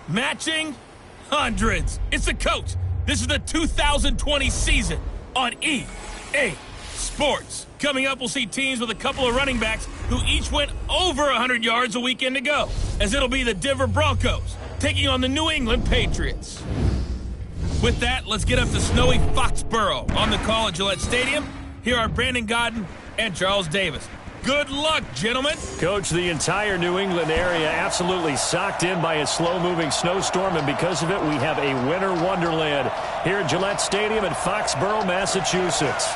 Matching hundreds. It's the coach. This is the 2020 season on EA Sports. Coming up, we'll see teams with a couple of running backs who each went over 100 yards a weekend ago, as it'll be the Denver Broncos taking on the New England Patriots. With that, let's get up to snowy Foxboro on the call at Gillette Stadium. Here are Brandon Godden and Charles Davis. Good luck, gentlemen. Coach, the entire New England area absolutely socked in by a slow-moving snowstorm, and because of it, we have a winter wonderland here at Gillette Stadium in Foxboro, Massachusetts.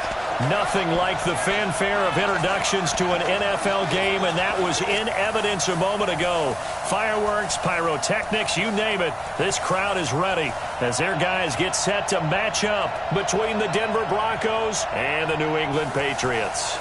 Nothing like the fanfare of introductions to an NFL game, and that was in evidence a moment ago. Fireworks, pyrotechnics, you name it. This crowd is ready as their guys get set to match up between the Denver Broncos and the New England Patriots.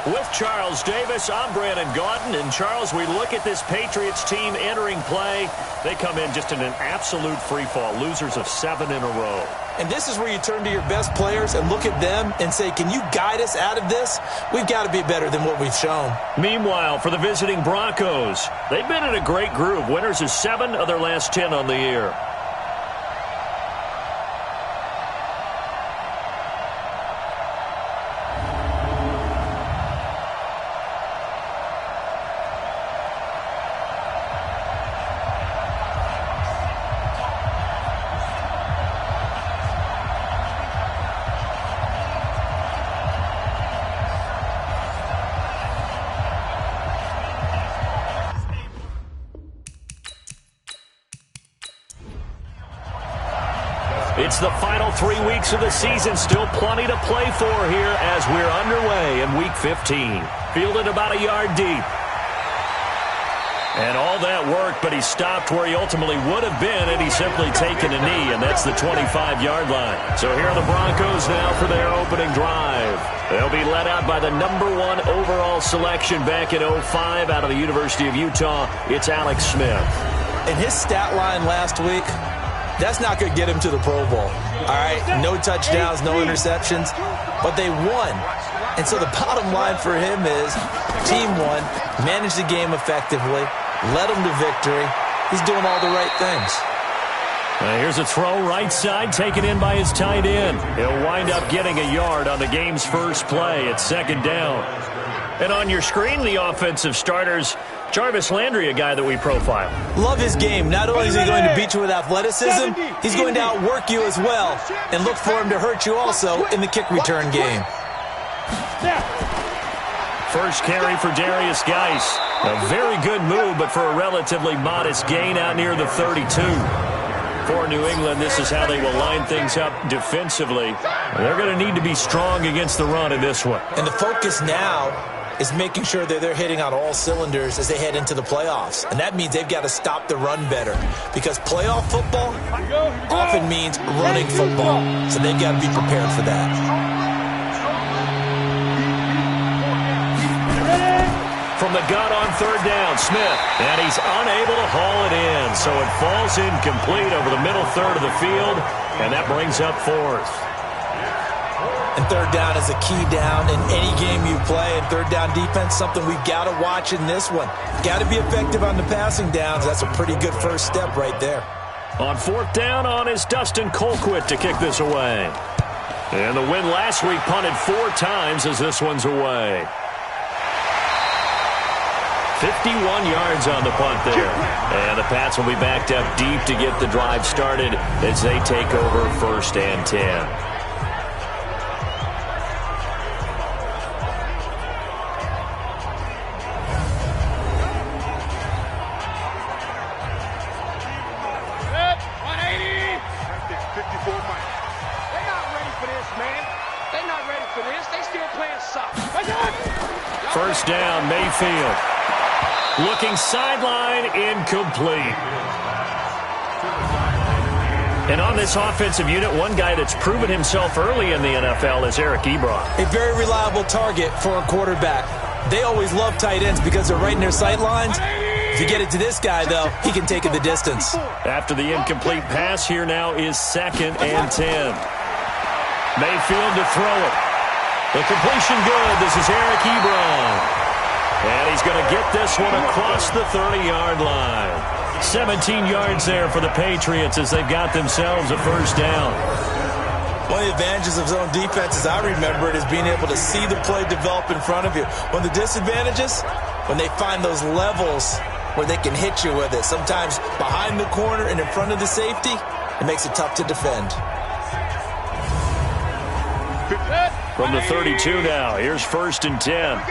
With Charles Davis, I'm Brandon Gaudin. And Charles, we look at this Patriots team entering play. They come in just in an absolute free fall, losers of 7 in a row. And this is where you turn to your best players and look at them and say, can you guide us out of this? We've got to be better than what we've shown. Meanwhile, for the visiting Broncos, they've been in a great group. Winners of 7 of their last 10 on the year. It's the final 3 weeks of the season. Still plenty to play for here as we're underway in Week 15. Fielded about a yard deep. And all that worked, but he stopped where he ultimately would have been had he simply taken a knee, and that's the 25-yard line. So here are the Broncos now for their opening drive. They'll be led out by the number 1 overall selection back in 05 out of the University of Utah. It's Alex Smith. And his stat line last week, that's not going to get him to the Pro Bowl. All right, no touchdowns, no interceptions, but they won. And so the bottom line for him is team won, managed the game effectively, led them to victory. He's doing all the right things. Here's a throw right side, taken in by his tight end. He'll wind up getting a yard on the game's first play. It's second down. And on your screen, the offensive starters, Jarvis Landry, a guy that we profile. Love his game. Not only is he going to beat you with athleticism, he's going to outwork you as well and look for him to hurt you also in the kick return game. First carry for Darius Geis. A very good move, but for a relatively modest gain out near the 32. For New England, this is how they will line things up defensively. They're going to need to be strong against the run in this one. And the focus now is making sure that they're hitting on all cylinders as they head into the playoffs. And that means they've got to stop the run better, because playoff football often means running football. So they've got to be prepared for that. From the gun on third down, Smith, and he's unable to haul it in. So it falls incomplete over the middle third of the field, and that brings up fourth. And third down is a key down in any game you play. And third down defense, something we've got to watch in this one. Got to be effective on the passing downs. That's a pretty good first step right there. On fourth down on is Dustin Colquitt to kick this away. And the win last week punted 4 times as this one's away. 51 yards on the punt there. And the Pats will be backed up deep to get the drive started as they take over first and 10. First down, Mayfield. Looking sideline, incomplete. And on this offensive unit, one guy that's proven himself early in the NFL is Eric Ebron. A very reliable target for a quarterback. They always love tight ends because they're right in their sight lines. If you get it to this guy, though, he can take it the distance. After the incomplete pass, here now is second and 10. Mayfield to throw it. The completion good. This is Eric Ebron. And he's going to get this one across the 30-yard line. 17 yards there for the Patriots as they've got themselves a first down. One of the advantages of zone defense, as I remember it, is being able to see the play develop in front of you. One of the disadvantages, when they find those levels where they can hit you with it, sometimes behind the corner and in front of the safety, it makes it tough to defend. From the 32 now, here's 1st and 10.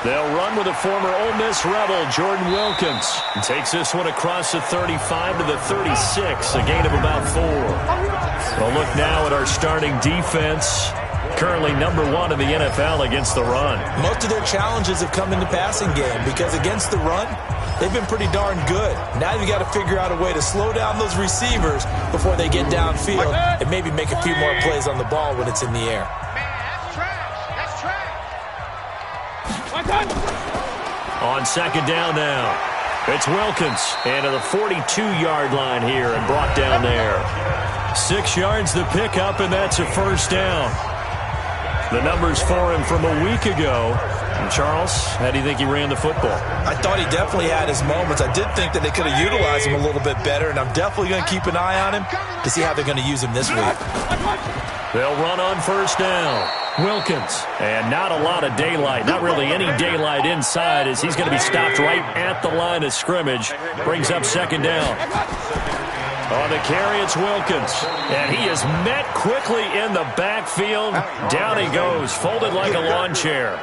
They'll run with a former Ole Miss Rebel, Jordan Wilkins. He takes this one across the 35 to the 36, a gain of about 4. We'll look now at our starting defense. Currently #1 in the NFL against the run. Most of their challenges have come in the passing game because against the run, they've been pretty darn good. Now you've got to figure out a way to slow down those receivers before they get downfield and maybe make a few more plays on the ball when it's in the air. On 2nd down now, it's Wilkins. And to the 42-yard line here and brought down there. 6 yards the pickup, and that's a first down. The numbers for him from a week ago. And Charles, how do you think he ran the football? I thought he definitely had his moments. I did think that they could have utilized him a little bit better, and I'm definitely going to keep an eye on him to see how they're going to use him this week. They'll run on first down. Wilkins. And not a lot of daylight. Not really any daylight inside as he's going to be stopped right at the line of scrimmage. Brings up 2nd down. On the carry, it's Wilkins. And he is met quickly in the backfield. Down he goes, folded like a lawn chair.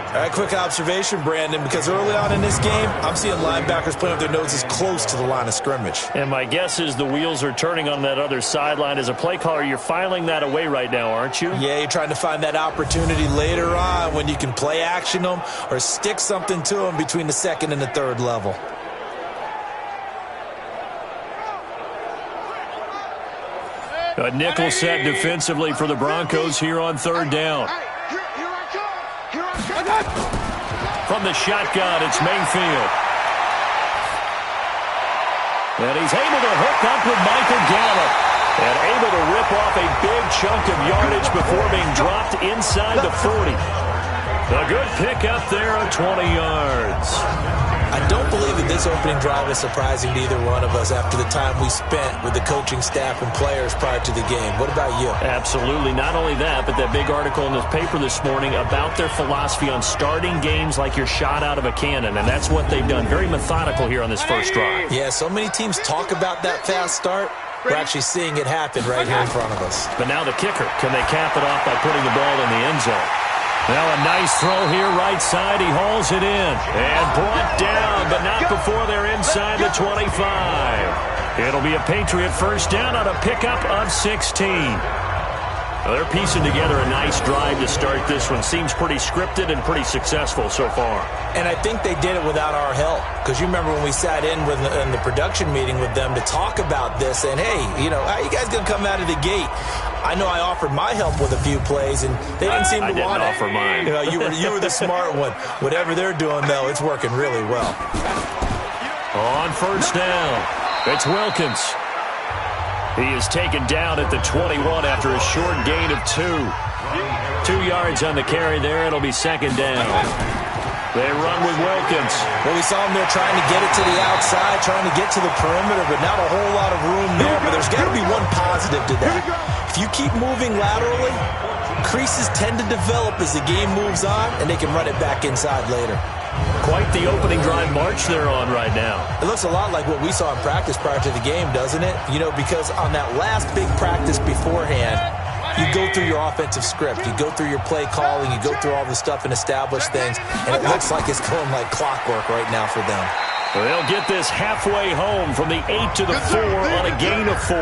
All right, quick observation, Brandon, because early on in this game, I'm seeing linebackers playing with their noses close to the line of scrimmage. And my guess is the wheels are turning on that other sideline. As a play caller, you're filing that away right now, aren't you? Yeah, you're trying to find that opportunity later on when you can play action them or stick something to them between the 2nd and the 3rd level. A nickel set defensively for the Broncos here on 3rd down. From the shotgun, it's Mayfield. And he's able to hook up with Michael Gallup. And able to rip off a big chunk of yardage before being dropped inside the 40. A good pickup there of 20 yards. I don't believe that this opening drive is surprising to either one of us after the time we spent with the coaching staff and players prior to the game. What about you? Absolutely. Not only that, but that big article in the paper this morning about their philosophy on starting games like you're shot out of a cannon, and that's what they've done. Very methodical here on this first drive. Yeah, so many teams talk about that fast start. We're actually seeing it happen right here in front of us. But now the kicker. Can they cap it off by putting the ball in the end zone? Now a nice throw here, right side. He hauls it in. And brought down, but not before they're inside the 25. It'll be a Patriot first down on a pickup of 16. Well, they're piecing together a nice drive to start this one. Seems pretty scripted and pretty successful so far. And I think they did it without our help. Because you remember when we sat in the production meeting with them to talk about this, and hey, you know, how you guys going to come out of the gate? I know I offered my help with a few plays, and they didn't seem to want it. I didn't offer mine. You know, you were the smart one. Whatever they're doing, though, it's working really well. On first down, it's Wilkins. He is taken down at the 21 after a short gain of 2. 2 yards on the carry there. It'll be 2nd down. They run with Wilkins. Well, we saw him there trying to get it to the outside, trying to get to the perimeter, but not a whole lot of room there. But there's got to be one positive to that. If you keep moving laterally, creases tend to develop as the game moves on, and they can run it back inside later. Quite the opening drive march they're on right now. It looks a lot like what we saw in practice prior to the game, doesn't it? You know, because on that last big practice beforehand, you go through your offensive script. You go through your play calling. You go through all the stuff and establish things. And it looks like it's going like clockwork right now for them. They'll get this halfway home from the 8 to the 4 on a gain of 4.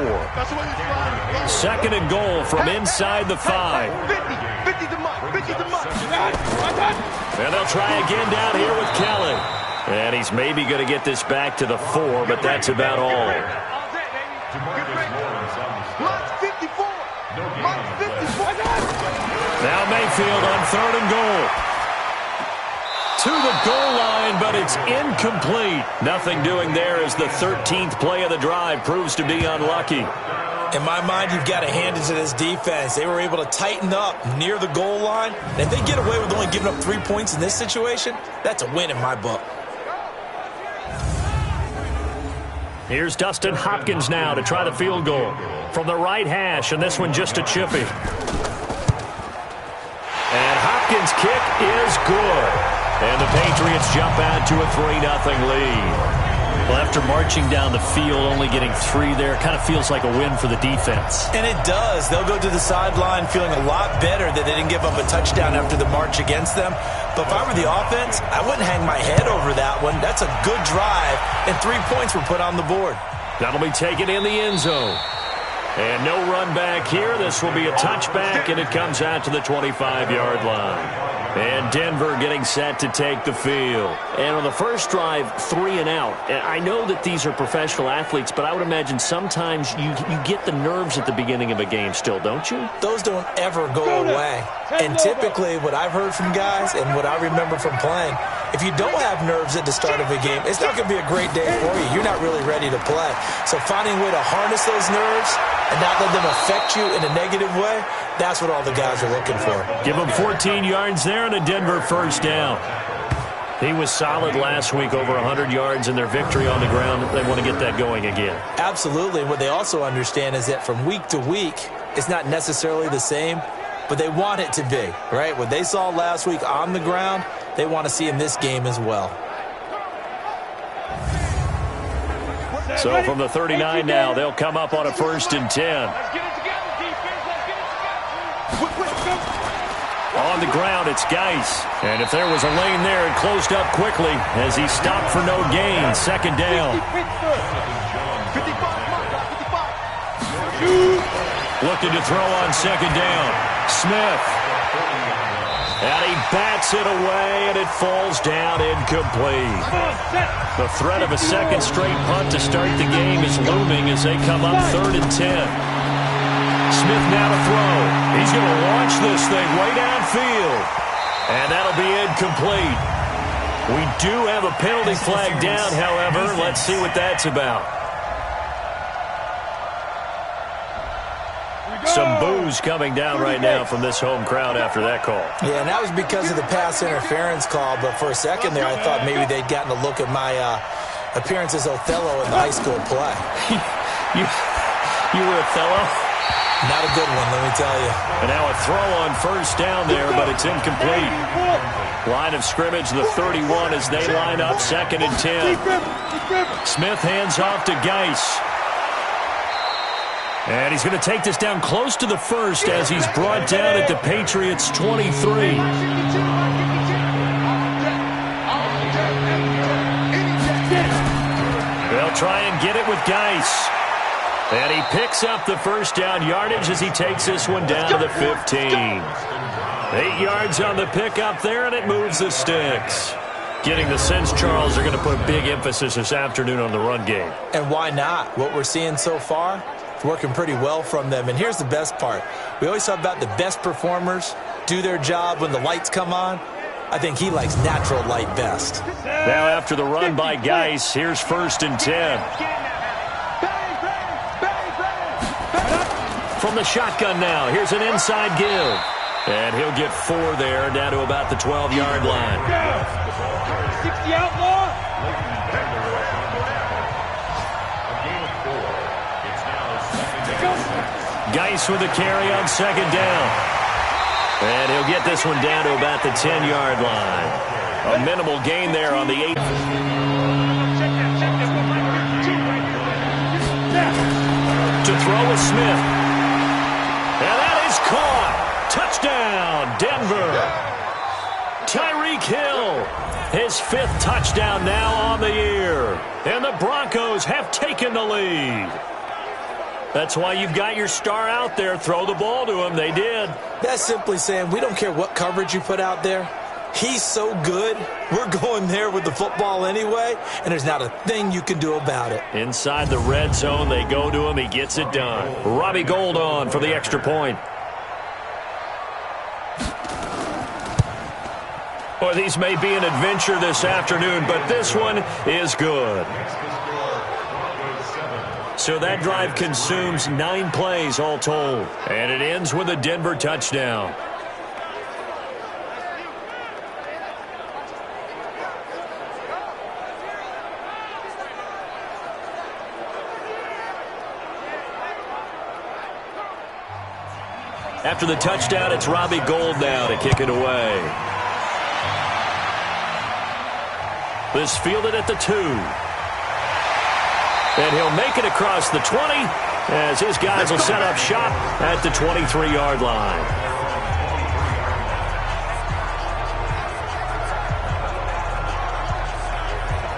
2nd and goal from inside the 5. And they'll try again down here with Kelly. And he's maybe going to get this back to the 4, but that's about all. Now Mayfield on 3rd and goal. To the goal line, but it's incomplete. Nothing doing there as the 13th play of the drive proves to be unlucky. In my mind, you've got to hand it to this defense. They were able to tighten up near the goal line. And if they get away with only giving up 3 points in this situation, that's a win in my book. Here's Dustin Hopkins now to try the field goal from the right hash, and this one just a chippy. And Hopkins' kick is good. And the Patriots jump out to a 3-0 lead. Well, after marching down the field, only getting 3 there, kind of feels like a win for the defense. And it does. They'll go to the sideline feeling a lot better that they didn't give up a touchdown after the march against them. But if I were the offense, I wouldn't hang my head over that one. That's a good drive, and 3 points were put on the board. That'll be taken in the end zone. And no run back here. This will be a touchback, and it comes out to the 25-yard line. And Denver getting set to take the field. And on the first drive, 3 and out. And I know that these are professional athletes, but I would imagine sometimes you get the nerves at the beginning of a game still, don't you? Those don't ever go away. And typically what I've heard from guys and what I remember from playing, if you don't have nerves at the start of a game, it's not going to be a great day for you. You're not really ready to play. So finding a way to harness those nerves and not let them affect you in a negative way, that's what all the guys are looking for. Give them 14 yards there and a Denver first down. He was solid last week, over 100 yards in their victory on the ground. They want to get that going again. Absolutely. What they also understand is that from week to week, it's not necessarily the same, but they want it to be, right? What they saw last week on the ground, they want to see in this game as well. So from the 39 now, they'll come up on a 1st and 10. On the ground, it's Geis. And if there was a lane there, it closed up quickly as he stopped for no gain. 2nd down. Looking to throw on 2nd down. Smith. And he bats it away, and it falls down incomplete. The threat of a 2nd straight punt to start the game is looming as they come up 3rd and 10. Smith now to throw. He's going to launch this thing way downfield. And that'll be incomplete. We do have a penalty flag down, however. Let's see what that's about. Some boos coming down right now from this home crowd after that call. Yeah, and that was because of the pass interference call. But for a second there, I thought maybe they'd gotten a look at my appearance as Othello in the high school play. You were Othello? Not a good one, let me tell you. And now a throw on 1st down there, but it's incomplete. Line of scrimmage, the 31 as they line up 2nd and 10. Smith hands off to Geis. And he's going to take this down close to the 1st as he's brought down at the Patriots' 23. They'll try and get it with Geis. And he picks up the 1st down yardage as he takes this one down to the 15. 8 yards on the pickup there, and it moves the sticks. Getting the sense, Charles, are going to put big emphasis this afternoon on the run game. And why not? What we're seeing so far, it's working pretty well from them. And here's the best part. We always talk about the best performers do their job when the lights come on. I think he likes natural light best. Now after the run by Geis, here's 1st and 10. From the shotgun now, here's an inside give. And he'll get 4 there, down to about the 12-yard line. 60 outlaw. Geis with a carry on 2nd down. And he'll get this one down to about the 10-yard line. A minimal gain there on the 8. To throw is Smith. And that is caught. Touchdown, Denver. Tyreek Hill, his 5th touchdown now on the year. And the Broncos have taken the lead. That's why you've got your star out there. Throw the ball to him. They did. That's simply saying we don't care what coverage you put out there. He's so good, we're going there with the football anyway, and there's not a thing you can do about it. Inside the red zone, they go to him. He gets it done. Robbie Gould on for the extra point. Boy, these may be an adventure this afternoon, but this one is good. So that drive consumes 9 plays all told. And it ends with a Denver touchdown. After the touchdown, it's Robbie Gould now to kick it away. This fielded at the 2. And he'll make it across the 20 as his guys will set up shop at the 23-yard line.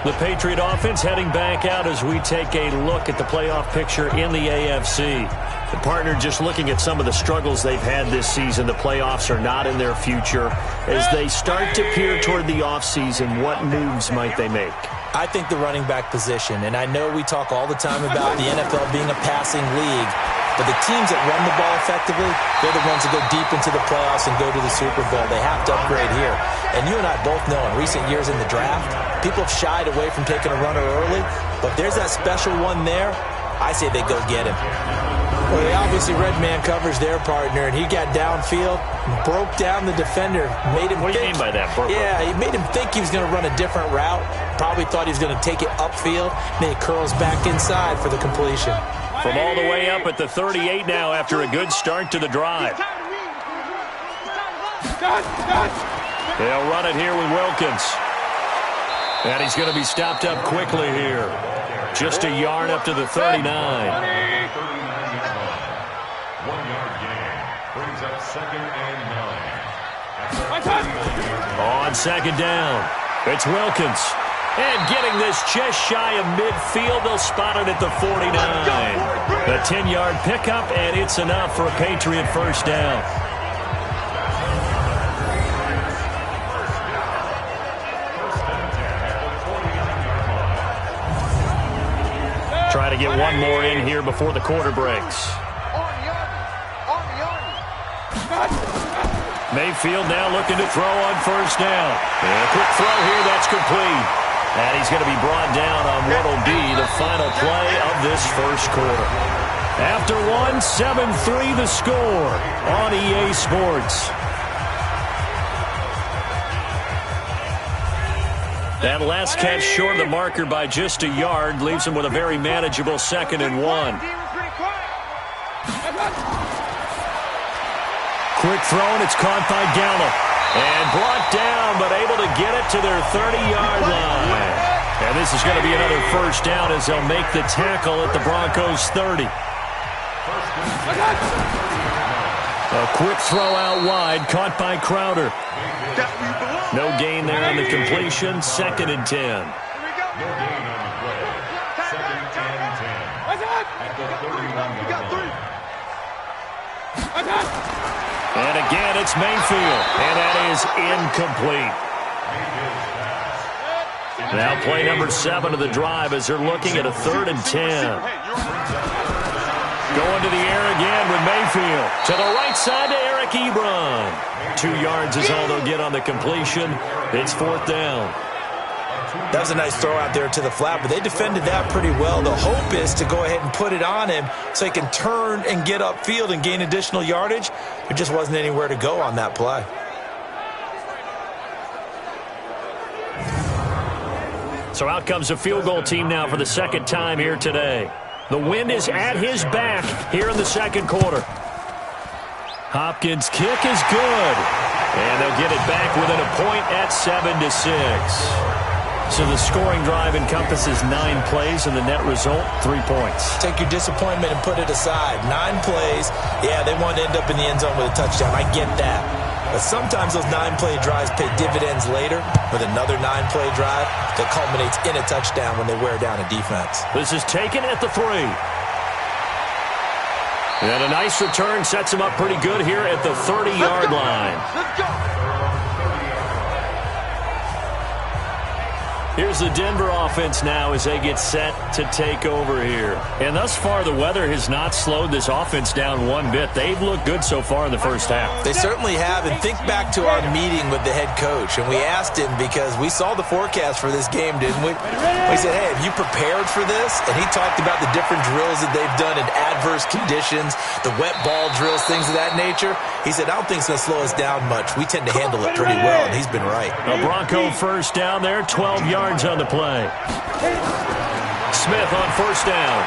The Patriot offense heading back out as we take a look at the playoff picture in the AFC. The partner just looking at some of the struggles they've had this season. The playoffs are not in their future. As they start to peer toward the offseason, what moves might they make? I think the running back position, and I know we talk all the time about the NFL being a passing league, but the teams that run the ball effectively, they're the ones that go deep into the playoffs and go to the Super Bowl. They have to upgrade here. And you and I both know in recent years in the draft, people have shied away from taking a runner early, but there's that special one there. I say they go get him. Well, they obviously red man covers their partner, and he got downfield, broke down the defender, made him What do you mean by that, Burko? Yeah, he made him think he was going to run a different route, probably thought he was going to take it upfield, and then he curls back inside for the completion. From all the way up at the 38 now after a good start to the drive. They'll run it here with Wilkins. And he's going to be stopped up quickly here. Just a yard up to the 39. 1-yard gain brings up 2nd and 9. On 2nd down, it's Wilkins. And getting this just shy of midfield, they'll spot it at the 49. A 10-yard pickup, and it's enough for a Patriot first down. Try to get one more in here before the quarter breaks. Mayfield now looking to throw on first down. And a quick throw here, that's complete. And he's going to be brought down on what will be the final play of this first quarter. After one, 7-3 the score on EA Sports. That last catch short of the marker by just a yard leaves him with a very manageable 2nd and 1. Quick throw, and it's caught by Gallup. And brought down, but able to get it to their 30-yard line. And this is going to be another first down as they'll make the tackle at the Broncos' 30. A quick throw out wide, caught by Crowder. No gain there on the completion, 2nd and 10. No gain on the play. 2nd and 10. At the 31-yard line. And again, it's Mayfield, and that is incomplete. Now play number 7 of the drive as they're looking at a 3rd and 10. Going to the air again with Mayfield. To the right side to Eric Ebron. 2 yards is all they'll get on the completion. It's 4th down. That was a nice throw out there to the flat, but they defended that pretty well. The hope is to go ahead and put it on him so he can turn and get upfield and gain additional yardage. There just wasn't anywhere to go on that play. So out comes a field goal team now for the 2nd time here today. The wind is at his back here in the 2nd quarter. Hopkins' kick is good. And they'll get it back within a point at 7-6. So the scoring drive encompasses 9 plays, and the net result, 3 points. Take your disappointment and put it aside. 9 plays. Yeah, they want to end up in the end zone with a touchdown. I get that. But sometimes those 9-play drives pay dividends later with another 9-play drive that culminates in a touchdown when they wear down a defense. This is taken at the 3. And a nice return sets him up pretty good here at the 30-yard line. Let's go. Here's the Denver offense now as they get set to take over here. And thus far, the weather has not slowed this offense down one bit. They've looked good so far in the first half. They certainly have. And think back to our meeting with the head coach. And we asked him because we saw the forecast for this game, didn't we? We said, hey, have you prepared for this? And he talked about the different drills that they've done in adverse conditions, the wet ball drills, things of that nature. He said, I don't think it's going to slow us down much. We tend to handle it pretty well, and he's been right. A Bronco first down there, 12 yards on the play. Smith on first down.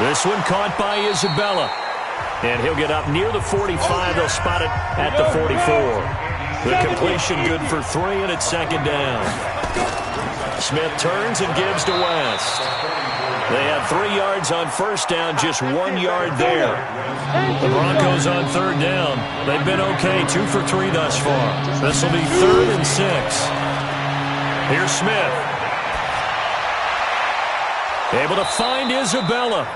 This one caught by Isabella. And he'll get up near the 45. They'll spot it at the 44. The completion good for 3, and it's second down. Smith turns and gives to West. They had 3 yards on first down, just 1 yard there. The Broncos on third down. They've been okay, 2 for 3 thus far. This will be 3rd and 6. Here's Smith. Able to find Isabella.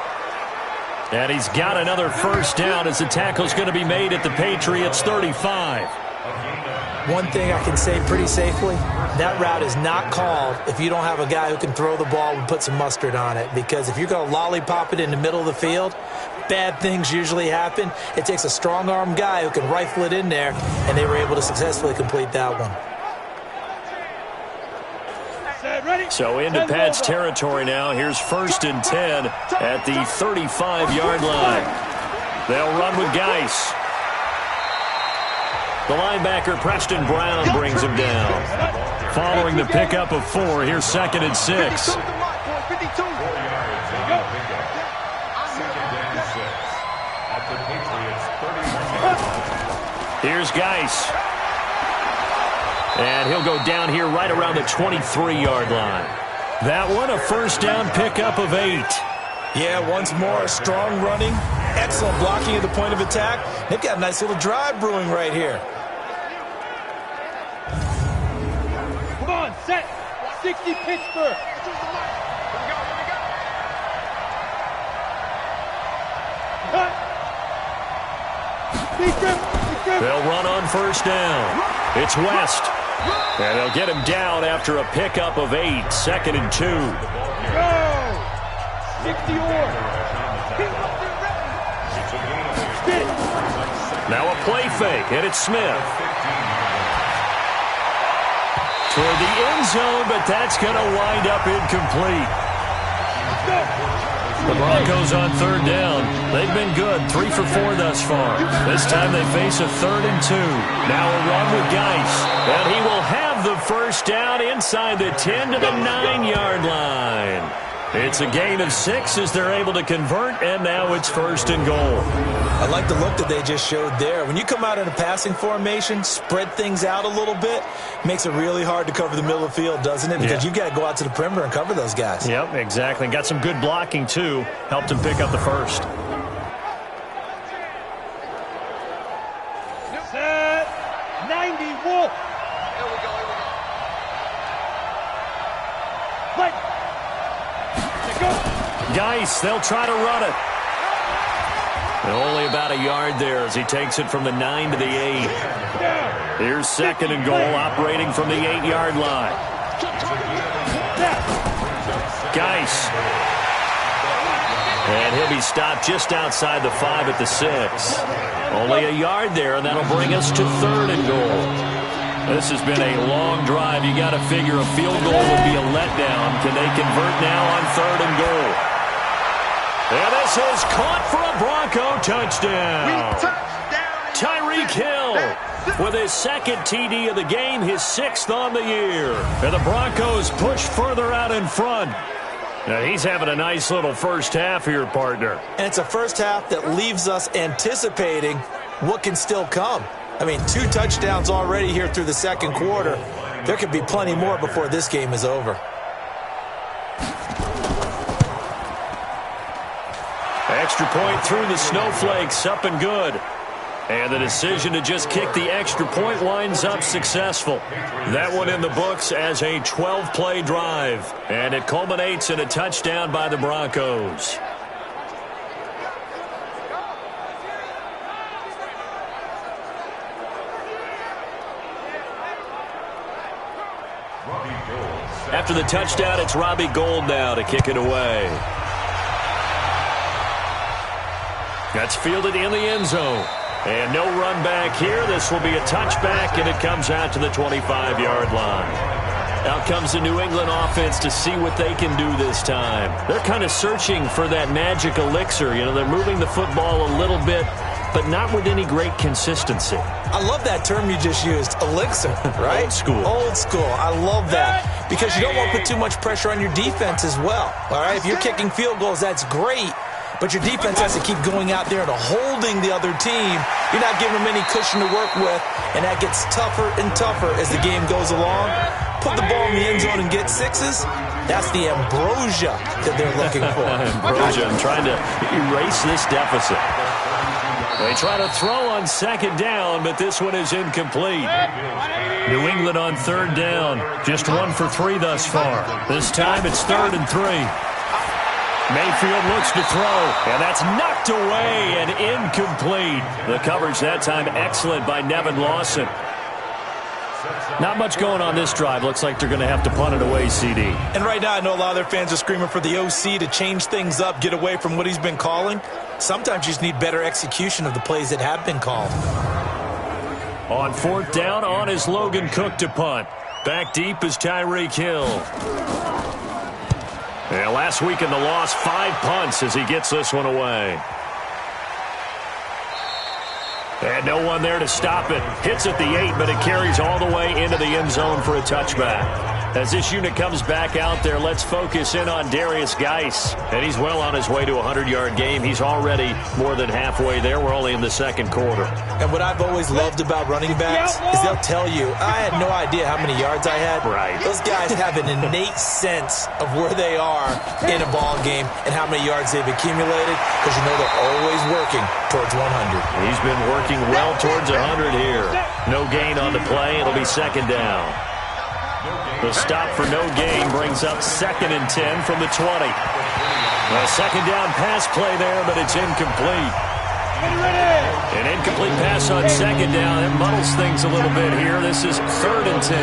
And he's got another first down as the tackle's going to be made at the Patriots 35. One thing I can say pretty safely, that route is not called if you don't have a guy who can throw the ball and put some mustard on it. Because if you're going to lollipop it in the middle of the field, bad things usually happen. It takes a strong-arm guy who can rifle it in there, and they were able to successfully complete that one. So into Pat's territory now. Here's 1st and 10 at the 35-yard line. They'll run with Geis. The linebacker, Preston Brown, brings him down. Following the pickup of 4, here's 2nd and 6. Here's Geis. And he'll go down here right around the 23-yard line. That one, a first down pickup of 8. Yeah, once more, strong running, excellent blocking at the point of attack. They've got a nice little drive brewing right here. Come on, set. 60 Pittsburgh. They'll run on first down. It's West. And they'll get him down after a pickup of 8. 2nd and 2. Go! 60 or. Now a play fake, and it's Smith. Toward the end zone, but that's going to wind up incomplete. The Broncos on third down. They've been good, 3 for 4 thus far. This time they face a 3rd and 2. Now a run with Geis. And he will have the first down inside the 10 to the 9-yard line. It's a gain of 6 as they're able to convert, and now it's 1st and goal. I like the look that they just showed there. When you come out in a passing formation, spread things out a little bit, makes it really hard to cover the middle of the field, doesn't it? Because you've got to go out to the perimeter and cover those guys. Yep, exactly. Got some good blocking, too. Helped him pick up the first. Set. 90 Wolf. Here we go. Play. Geis, they'll try to run it. Only about a yard there as he takes it from the 9 to the 8. Here's 2nd and goal, operating from the 8-yard line. Geis. And he'll be stopped just outside the 5 at the 6. Only a yard there, and that'll bring us to 3rd and goal. This has been a long drive. You got to figure a field goal would be a letdown. Can they convert now on 3rd and goal? And this is caught for a Bronco touchdown. Tyreek Hill with his 2nd TD of the game, his 6th on the year. And the Broncos push further out in front. Now he's having a nice little first half here, partner. And it's a first half that leaves us anticipating what can still come. I mean, 2 touchdowns already here through the 2nd quarter. There could be plenty more before this game is over. Extra point through the snowflakes, up and good. And the decision to just kick the extra point winds up successful. That one in the books as a 12-play drive. And it culminates in a touchdown by the Broncos. After the touchdown, it's Robbie Gould now to kick it away. That's fielded in the end zone. And no run back here. This will be a touchback, and it comes out to the 25-yard line. Out comes the New England offense to see what they can do this time. They're kind of searching for that magic elixir. You know, they're moving the football a little bit, but not with any great consistency. I love that term you just used, elixir, right? Old school. Old school. I love that because you don't want to put too much pressure on your defense as well, all right? If you're kicking field goals, that's great, but your defense has to keep going out there and holding the other team. You're not giving them any cushion to work with, and that gets tougher and tougher as the game goes along. Put the ball in the end zone and get sixes. That's the ambrosia that they're looking for. Ambrosia, I'm trying to erase this deficit. They try to throw on second down, but this one is incomplete. New England on third down. Just 1 for 3 thus far. This time it's 3rd and 3. Mayfield looks to throw, and that's knocked away and incomplete. The coverage that time excellent by Nevin Lawson. Not much going on this drive. Looks like they're going to have to punt it away, CD. And right now I know a lot of their fans are screaming for the OC to change things up, get away from what he's been calling. Sometimes you just need better execution of the plays that have been called. On 4th down, on is Logan Cook to punt. Back deep is Tyreek Hill. And last week in the loss, 5 punts as he gets this one away. And no one there to stop it. Hits at the 8, but it carries all the way into the end zone for a touchback. As this unit comes back out there, let's focus in on Darius Geis. And he's well on his way to a 100-yard game. He's already more than halfway there. We're only in the second quarter. And what I've always loved about running backs is they'll tell you, I had no idea how many yards I had. Right. Those guys have an innate sense of where they are in a ball game and how many yards they've accumulated, because you know they're always working towards 100. He's been working well towards 100 here. No gain on the play. It'll be second down. The stop for no gain brings up 2nd and 10 from the 20. A second down pass play there, but it's incomplete. An incomplete pass on second down. It muddles things a little bit here. This is 3rd and 10.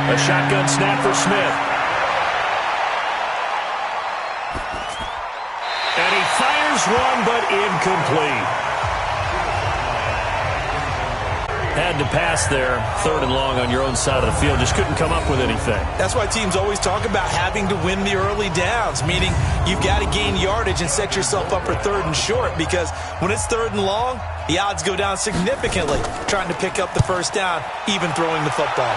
A shotgun snap for Smith. And he fires one, but incomplete. Had to pass there, 3rd and long on your own side of the field. Just couldn't come up with anything. That's why teams always talk about having to win the early downs, meaning you've got to gain yardage and set yourself up for 3rd and short, because when it's 3rd and long, the odds go down significantly trying to pick up the first down, even throwing the football.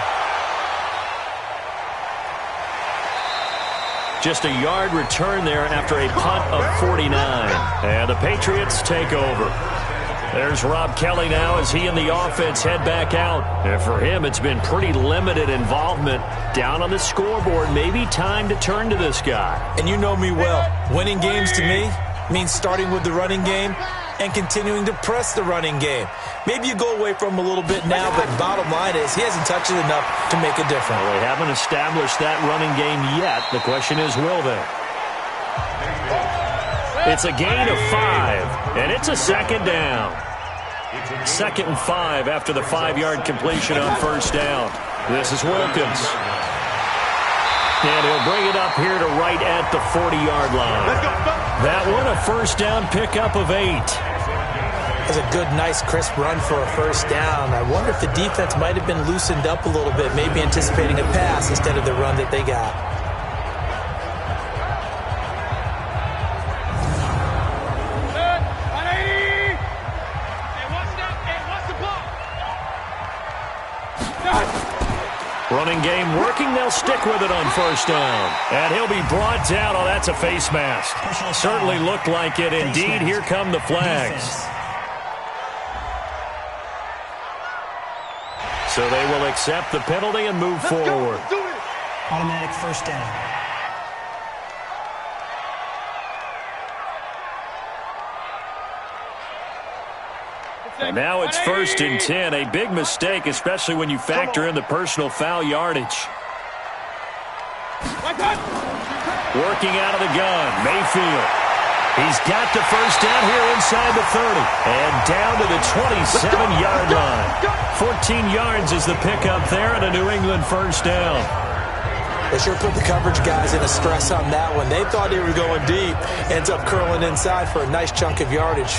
Just a yard return there after a punt of 49. And the Patriots take over. There's Rob Kelly now as he and the offense head back out. And for him, it's been pretty limited involvement. Down on the scoreboard, maybe time to turn to this guy. And you know me well. Winning games to me means starting with the running game and continuing to press the running game. Maybe you go away from him a little bit now, but bottom line is he hasn't touched it enough to make a difference. Well, they haven't established that running game yet. The question is, will they? It's a gain of 5, and it's a second down. 2nd and 5 after the 5-yard completion on first down. This is Wilkins. And he'll bring it up here to right at the 40-yard line. That one, a first down pickup of 8. That's a good, nice, crisp run for a first down. I wonder if the defense might have been loosened up a little bit, maybe anticipating a pass instead of the run that they got. Running game working. They'll stick with it on first down. And he'll be brought down. Oh, that's a face mask. Certainly looked like it. Indeed, here come the flags. So they will accept the penalty and move forward. Automatic first down. And now it's 1st and 10. A big mistake, especially when you factor in the personal foul yardage. Working out of the gun, Mayfield. He's got the first down here inside the 30. And down to the 27-yard line. 14 yards is the pickup there and a New England first down. They sure put the coverage guys in a stress on that one. They thought they were going deep. Ends up curling inside for a nice chunk of yardage.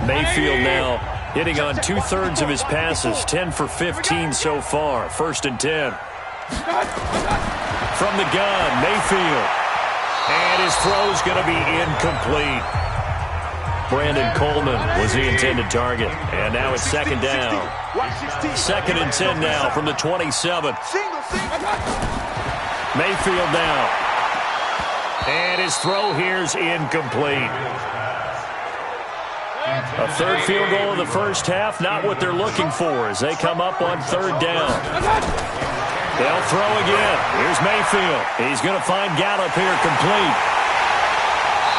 Mayfield now hitting on 2/3 of his passes, 10 for 15 so far. 1st and 10. From the gun, Mayfield. And his throw's going to be incomplete. Brandon Coleman was the intended target. And now it's 2nd down. 2nd and 10 now from the 27. Mayfield now. And his throw here's incomplete. A 3rd field goal in the first half, not what they're looking for as they come up on 3rd down. They'll throw again. Here's Mayfield. He's going to find Gallup here complete.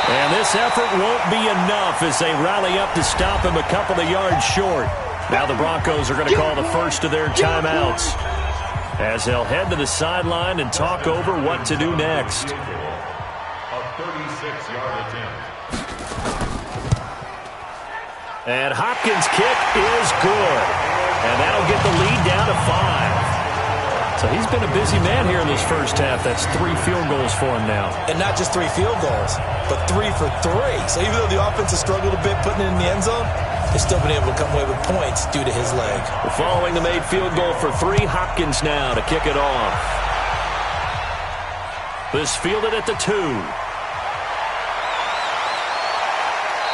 And this effort won't be enough as they rally up to stop him a couple of yards short. Now the Broncos are going to call the first of their timeouts as they'll head to the sideline and talk over what to do next. A 36-yard attempt. And Hopkins' kick is good. And that'll get the lead down to 5. So he's been a busy man here in this first half. That's 3 field goals for him now. And not just 3 field goals, but 3 for 3. So even though the offense has struggled a bit putting it in the end zone, they've still been able to come away with points due to his leg. Following the made field goal for 3, Hopkins now to kick it off. This fielded at the 2.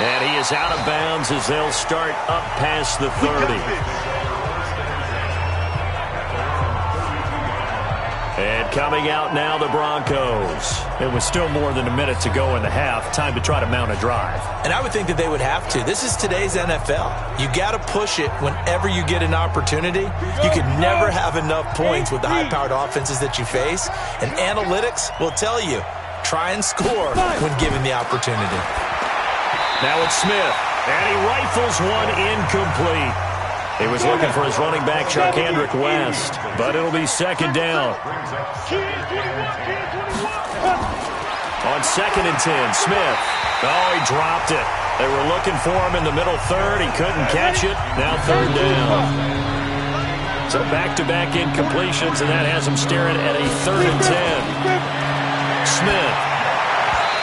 And he is out of bounds as they'll start up past the 30. And coming out now, the Broncos. It was still more than a minute to go in the half. Time to try to mount a drive. And I would think that they would have to. This is today's NFL. You got to push it whenever you get an opportunity. You can never have enough points with the high-powered offenses that you face. And analytics will tell you, try and score when given the opportunity. Now it's Smith, and he rifles one incomplete. He was looking for his running back, Charkandrick West, but it'll be 2nd down. On 2nd and 10, Smith. Oh, he dropped it. They were looking for him in the middle 3rd. He couldn't catch it. Now 3rd down. So back-to-back incompletions, and that has him staring at a 3rd and 10. Smith.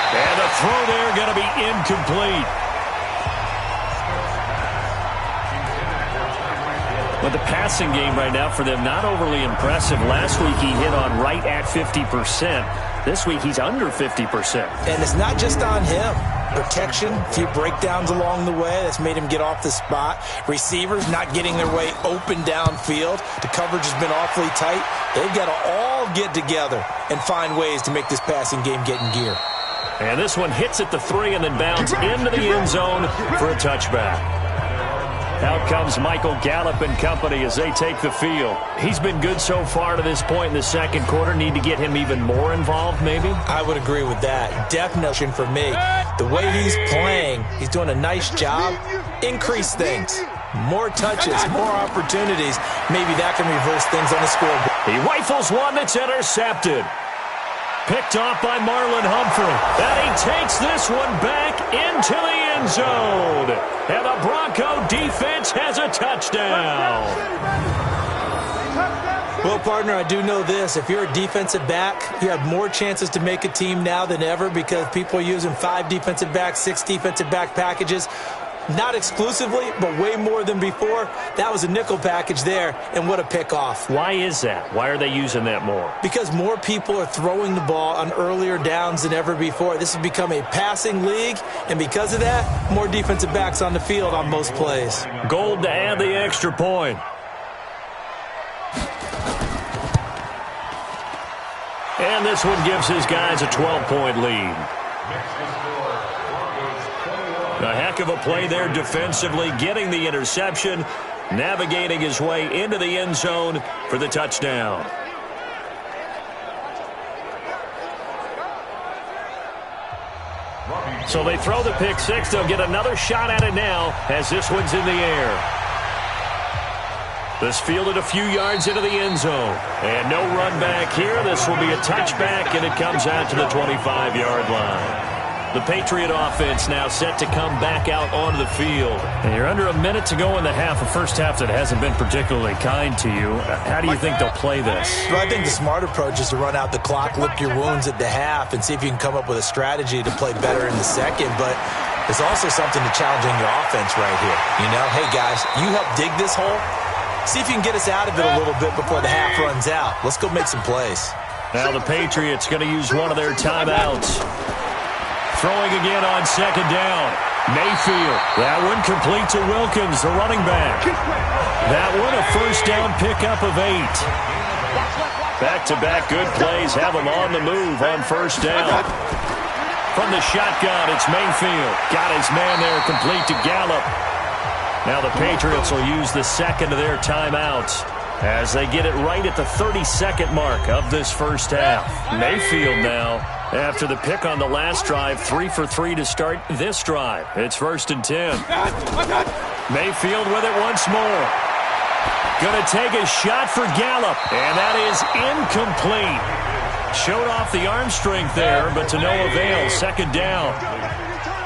And the throw there going to be incomplete. But the passing game right now for them, not overly impressive. Last week he hit on right at 50%. This week he's under 50%. And it's not just on him. Protection, a few breakdowns along the way. That's made him get off the spot. Receivers not getting their way open downfield. The coverage has been awfully tight. They've got to all get together and find ways to make this passing game get in gear. And this one hits at the 3 and then bounds into the end zone for a touchback. Out comes Michael Gallup and company as they take the field. He's been good so far to this point in the 2nd quarter. Need to get him even more involved, maybe? I would agree with that. Definition for me. The way he's playing, he's doing a nice job. Increase things. More touches, more opportunities. Maybe that can reverse things on the scoreboard. He rifles one that's intercepted. Picked off by Marlon Humphrey. And he takes this one back into the end zone. And the Bronco defense has a touchdown. Well, partner, I do know this. If you're a defensive back, you have more chances to make a team now than ever because people are using 5 defensive backs, 6 defensive back packages. Not exclusively, but way more than before. That was a nickel package there, and what a pickoff. Why is that? Why are they using that more? Because more people are throwing the ball on earlier downs than ever before. This has become a passing league, and because of that, more defensive backs on the field on most plays. Gold to add the extra point. And this one gives his guys a 12-point lead. A heck of a play there defensively, getting the interception, navigating his way into the end zone for the touchdown. So they throw the pick 6. They'll get another shot at it now as this one's in the air. This fielded a few yards into the end zone. And no run back here. This will be a touchback, and it comes out to the 25-yard line. The Patriot offense now set to come back out onto the field. And you're under a minute to go in the half, a first half that hasn't been particularly kind to you. How do you think they'll play this? Well, I think the smart approach is to run out the clock, lick your wounds at the half, and see if you can come up with a strategy to play better in the second. But there's also something to challenging your offense right here. You know, hey, guys, you help dig this hole. See if you can get us out of it a little bit before the half runs out. Let's go make some plays. Now the Patriots going to use one of their timeouts. Throwing again on second down. Mayfield. That one complete to Wilkins, the running back. That one a first down pickup of 8. Back-to-back good plays have them on the move on first down. From the shotgun, it's Mayfield. Got his man there complete to Gallup. Now the Patriots will use the second of their timeouts as they get it right at the 30-second mark of this first half. Mayfield now, after the pick on the last drive, 3 for 3 to start this drive. It's 1st and 10. Mayfield with it once more. Going to take a shot for Gallup, and that is incomplete. Showed off the arm strength there, but to no avail. Second down.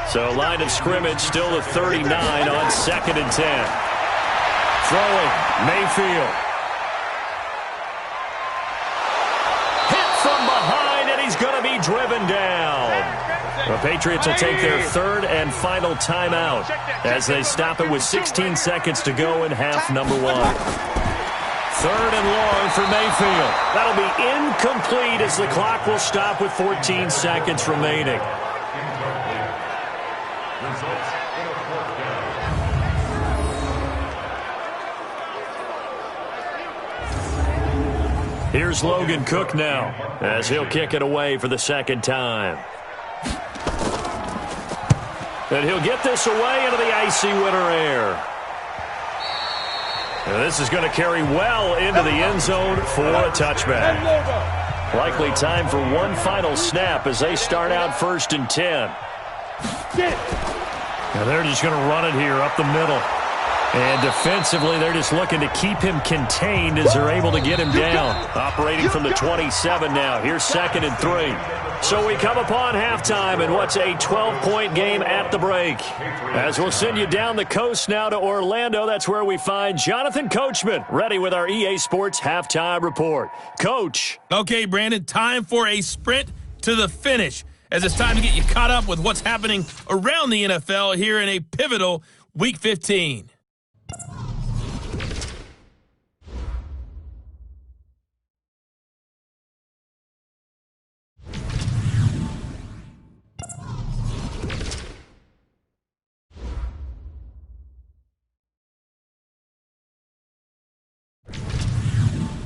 So line of scrimmage still at 39 on 2nd and 10. Throwing, Mayfield. Going to be driven down. The Patriots will take their third and final timeout as they stop it with 16 seconds to go in half number 1. 3rd and long for Mayfield. That'll be incomplete as the clock will stop with 14 seconds remaining. Here's Logan Cook now as he'll kick it away for the second time. And he'll get this away into the icy winter air. And this is going to carry well into the end zone for a touchback. Likely time for one final snap as they start out 1st and 10. Now they're just going to run it here up the middle. And defensively, they're just looking to keep him contained as they're able to get him down. Operating from the 27 now. Here's 2nd and 3. So we come upon halftime in what's a 12-point game at the break. As we'll send you down the coast now to Orlando, that's where we find Jonathan Coachman ready with our EA Sports Halftime Report. Coach. Okay, Brandon, time for a sprint to the finish, as it's time to get you caught up with what's happening around the NFL here in a pivotal Week 15.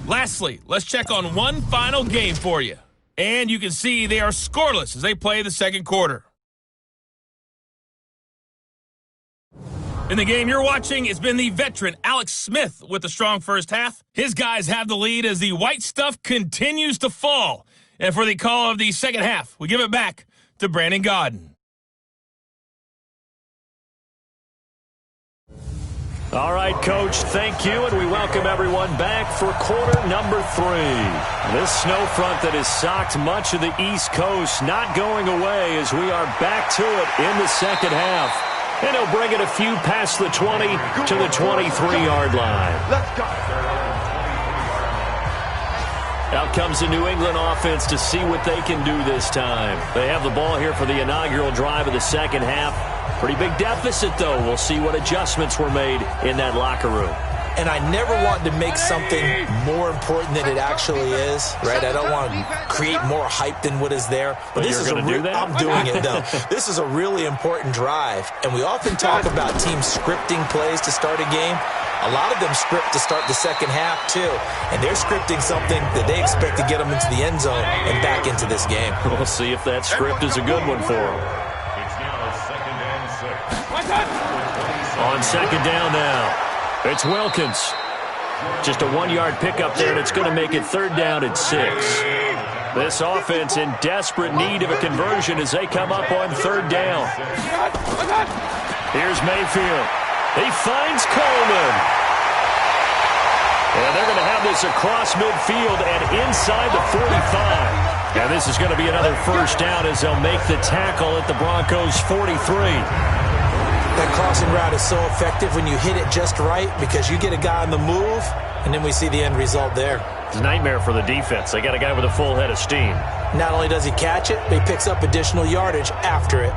Lastly, let's check on one final game for you. And you can see they are scoreless as they play the second quarter. In the game you're watching, it's been the veteran Alex Smith with the strong first half. His guys have the lead as the white stuff continues to fall. And for the call of the second half, we give it back to Brandon Gaudin. All right, Coach, thank you, and we welcome everyone back for quarter number 3. This snow front that has socked much of the East Coast not going away as we are back to it in the second half. And he'll bring it a few past the 20 to the 23-yard line. Let's go. Out comes the New England offense to see what they can do this time. They have the ball here for the inaugural drive of the second half. Pretty big deficit, though. We'll see what adjustments were made in that locker room. And I never want to make something more important than it actually is, right? I don't want to create more hype than what is there. But this is do that? I'm doing it, though. This is a really important drive. And we often talk about teams scripting plays to start a game. A lot of them script to start the second half, too. And they're scripting something that they expect to get them into the end zone and back into this game. We'll see if that script is a good one for them. It's now 2nd and 6. On second down now, it's Wilkins. Just a 1-yard pickup there, and it's going to make it 3rd down at 6. This offense in desperate need of a conversion as they come up on 3rd down. Here's Mayfield. He finds Coleman. And they're going to have this across midfield and inside the 45. And this is going to be another first down as they'll make the tackle at the Broncos' 43. That crossing route is so effective when you hit it just right because you get a guy on the move, and then we see the end result there. It's a nightmare for the defense. They got a guy with a full head of steam. Not only does he catch it, but he picks up additional yardage after it.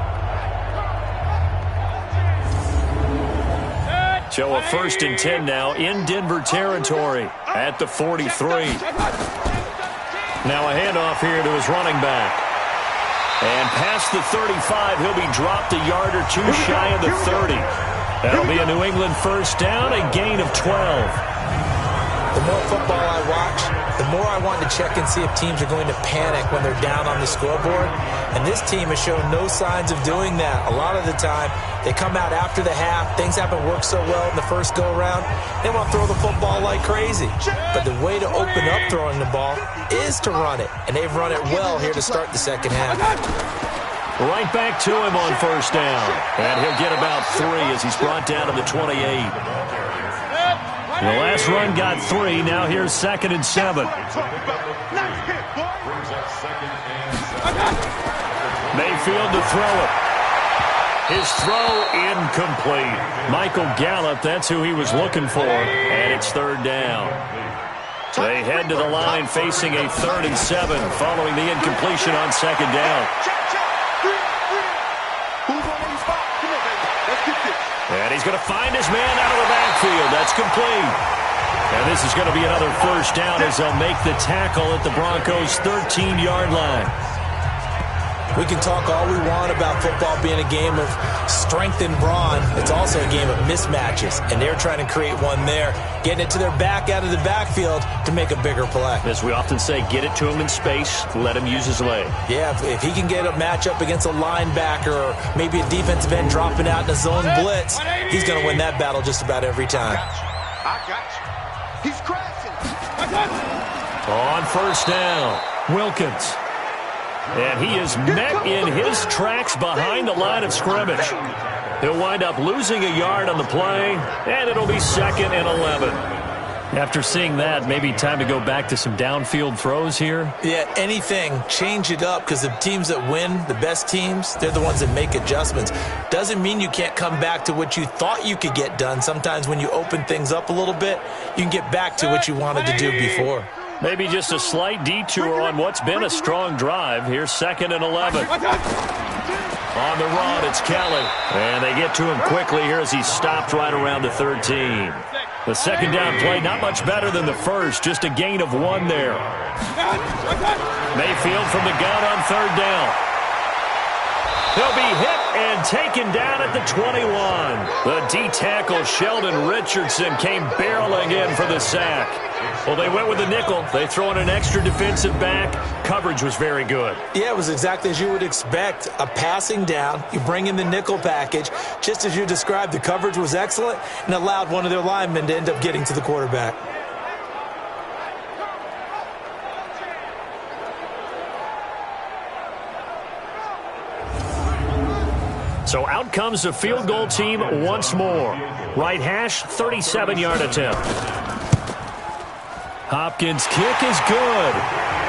So a 1st and 10 now in Denver territory at the 43. Now a handoff here to his running back. And past the 35, he'll be dropped a yard or two shy of the 30. That'll be a New England first down, a gain of 12. The more football I watch, the more I want to check and see if teams are going to panic when they're down on the scoreboard. And this team has shown no signs of doing that. A lot of the time, they come out after the half. Things haven't worked so well in the first go-around. They want to throw the football like crazy. But the way to open up throwing the ball is to run it. And they've run it well here to start the second half. Right back to him on first down. And he'll get about 3 as he's brought down to the 28. The last run got 3. Now here's 2nd and 7. Mayfield to throw it. His throw incomplete. Michael Gallup, that's who he was looking for. And it's 3rd down. They head to the line facing a 3rd and 7 following the incompletion on 2nd down. And he's going to find his man out of the backfield. That's complete. And this is going to be another first down as they'll make the tackle at the Broncos' 13-yard line. We can talk all we want about football being a game of strength and brawn. It's also a game of mismatches, and they're trying to create one there, getting it to their back out of the backfield to make a bigger play. As we often say, get it to him in space, let him use his leg. Yeah, if he can get a matchup against a linebacker or maybe a defensive end dropping out in a zone blitz, he's going to win that battle just about every time. I got you. He's crashing. On first down, Wilkins. And he is met in his tracks behind the line of scrimmage. He'll wind up losing a yard on the play, and it'll be 2nd and 11. After seeing that, maybe time to go back to some downfield throws here. Yeah, anything. Change it up because the teams that win, the best teams, they're the ones that make adjustments. Doesn't mean you can't come back to what you thought you could get done. Sometimes when you open things up a little bit, you can get back to what you wanted to do before. Maybe just a slight detour on what's been a strong drive. Here's 2nd and 11. On the run, it's Kelly. And they get to him quickly here as he's stopped right around the 13. The 2nd down play, not much better than the first, just a gain of 1 there. Mayfield from the gun on 3rd down. He'll be hit and taken down at the 21. The D-tackle Sheldon Richardson came barreling in for the sack. Well, they went with a nickel. They throw in an extra defensive back. Coverage was very good. Yeah, it was exactly as you would expect. A passing down. You bring in the nickel package. Just as you described, the coverage was excellent and allowed one of their linemen to end up getting to the quarterback. So out comes the field goal team once more. Right hash, 37-yard attempt. Hopkins' kick is good.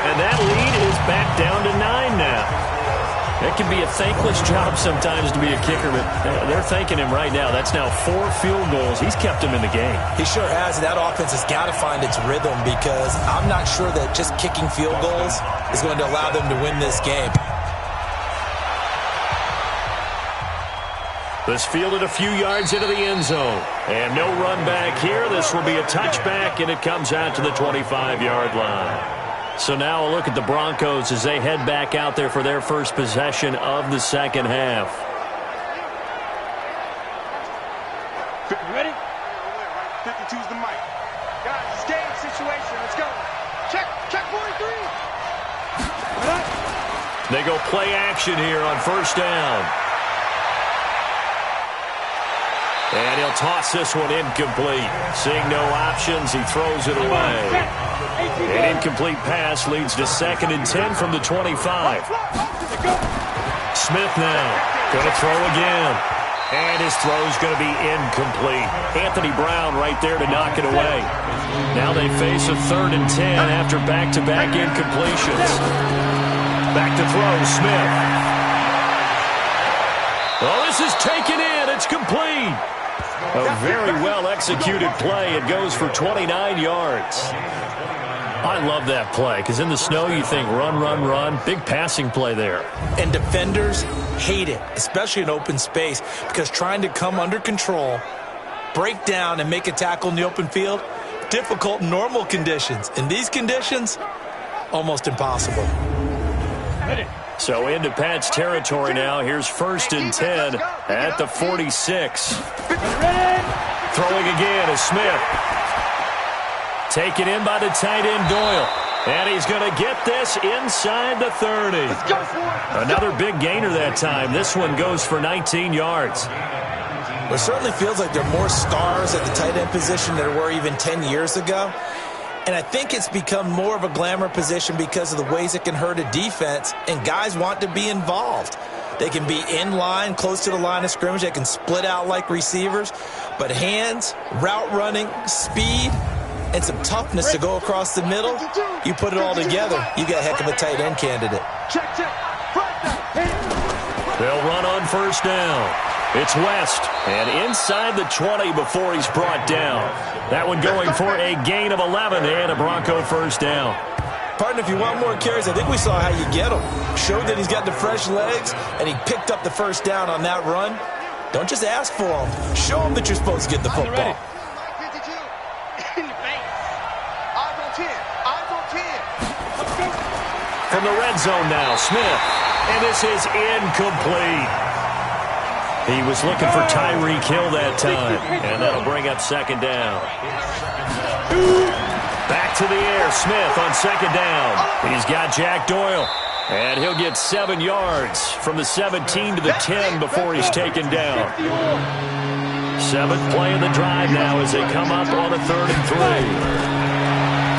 And that lead is back down to 9 now. It can be a thankless job sometimes to be a kicker, but they're thanking him right now. That's now 4 field goals. He's kept him in the game. He sure has. That offense has got to find its rhythm because I'm not sure that just kicking field goals is going to allow them to win this game. This fielded a few yards into the end zone. And no run back here. This will be a touchback, and it comes out to the 25-yard line. So now a look at the Broncos as they head back out there for their first possession of the second half. Ready? 52's the mic. Guys, it's game situation. Let's go. Check 43. They go play action here on first down. And he'll toss this one incomplete. Seeing no options, he throws it away. An incomplete pass leads to 2nd and 10 from the 25. Smith now going to throw again. And his throw's going to be incomplete. Anthony Brown right there to knock it away. Now they face a 3rd and 10 after back-to-back incompletions. Back to throw, Smith. Oh, this is taken in. It's complete. A very well-executed play. It goes for 29 yards. I love that play because in the snow you think run, run, run. Big passing play there. And defenders hate it, especially in open space, because trying to come under control, break down, and make a tackle in the open field, difficult in normal conditions. In these conditions, almost impossible. So into Pat's territory now. Here's 1st and 10 at the 46. Throwing again is Smith. Taken in by the tight end Doyle. And he's going to get this inside the 30. Another big gainer that time. This one goes for 19 yards. Well, it certainly feels like there are more stars at the tight end position than there were even 10 years ago. And I think it's become more of a glamour position because of the ways it can hurt a defense, and guys want to be involved. They can be in line, close to the line of scrimmage. They can split out like receivers. But hands, route running, speed, and some toughness to go across the middle, you put it all together, you got a heck of a tight end candidate. They'll run on 1st down. It's West, and inside the 20 before he's brought down. That one going for a gain of 11 and a Bronco 1st down. Partner, if you want more carries, I think we saw how you get him. Showed that he's got the fresh legs, and he picked up the 1st down on that run. Don't just ask for him. Show him that you're supposed to get the football. From the red zone now, Smith. And this is incomplete. He was looking for Tyreek Hill that time. And that'll bring up 2nd down. Back to the air. Smith on 2nd down. He's got Jack Doyle. And he'll get 7 yards from the 17 to the 10 before he's taken down. 7th play of the drive now as they come up on a 3rd and 3.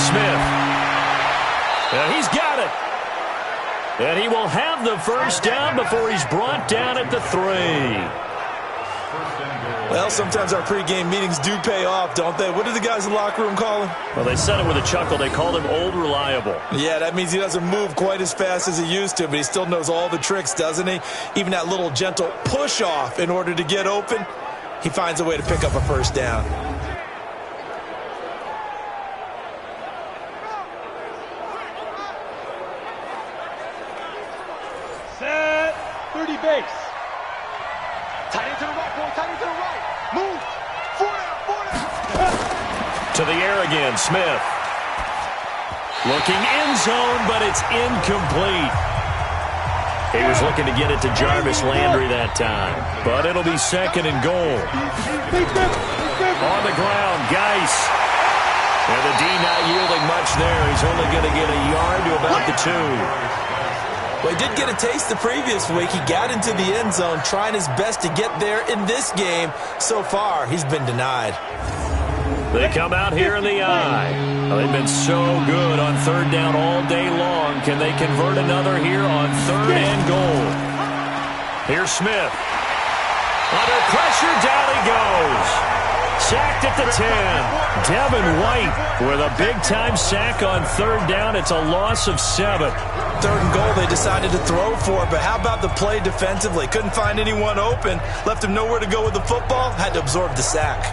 Smith. And he's got it. And he will have the 1st down before he's brought down at the 3. Well, sometimes our pregame meetings do pay off, don't they? What do the guys in the locker room call him? Well, they said it with a chuckle. They called him Old Reliable. Yeah, that means he doesn't move quite as fast as he used to, but he still knows all the tricks, doesn't he? Even that little gentle push-off in order to get open, he finds a way to pick up a 1st down. Set. 30 base. Tight end to the right, boy. Tight end to the right. Move. 4 down. To the air again, Smith. Looking end zone, but it's incomplete. He was looking to get it to Jarvis Landry that time, but it'll be 2nd and goal. On the ground, Geis. And the D not yielding much there. He's only going to get a yard to about the 2. Well, he did get a taste the previous week. He got into the end zone, trying his best to get there in this game. So far, he's been denied. They come out here in the eye. Well, they've been so good on 3rd down all day long. Can they convert another here on 3rd and goal? Here's Smith. Under pressure, down he goes. Sacked at the 10. Devin White with a big-time sack on 3rd down. It's a loss of 7. 3rd and goal, they decided to throw for it, but how about the play defensively? Couldn't find anyone open, left him nowhere to go with the football, had to absorb the sack.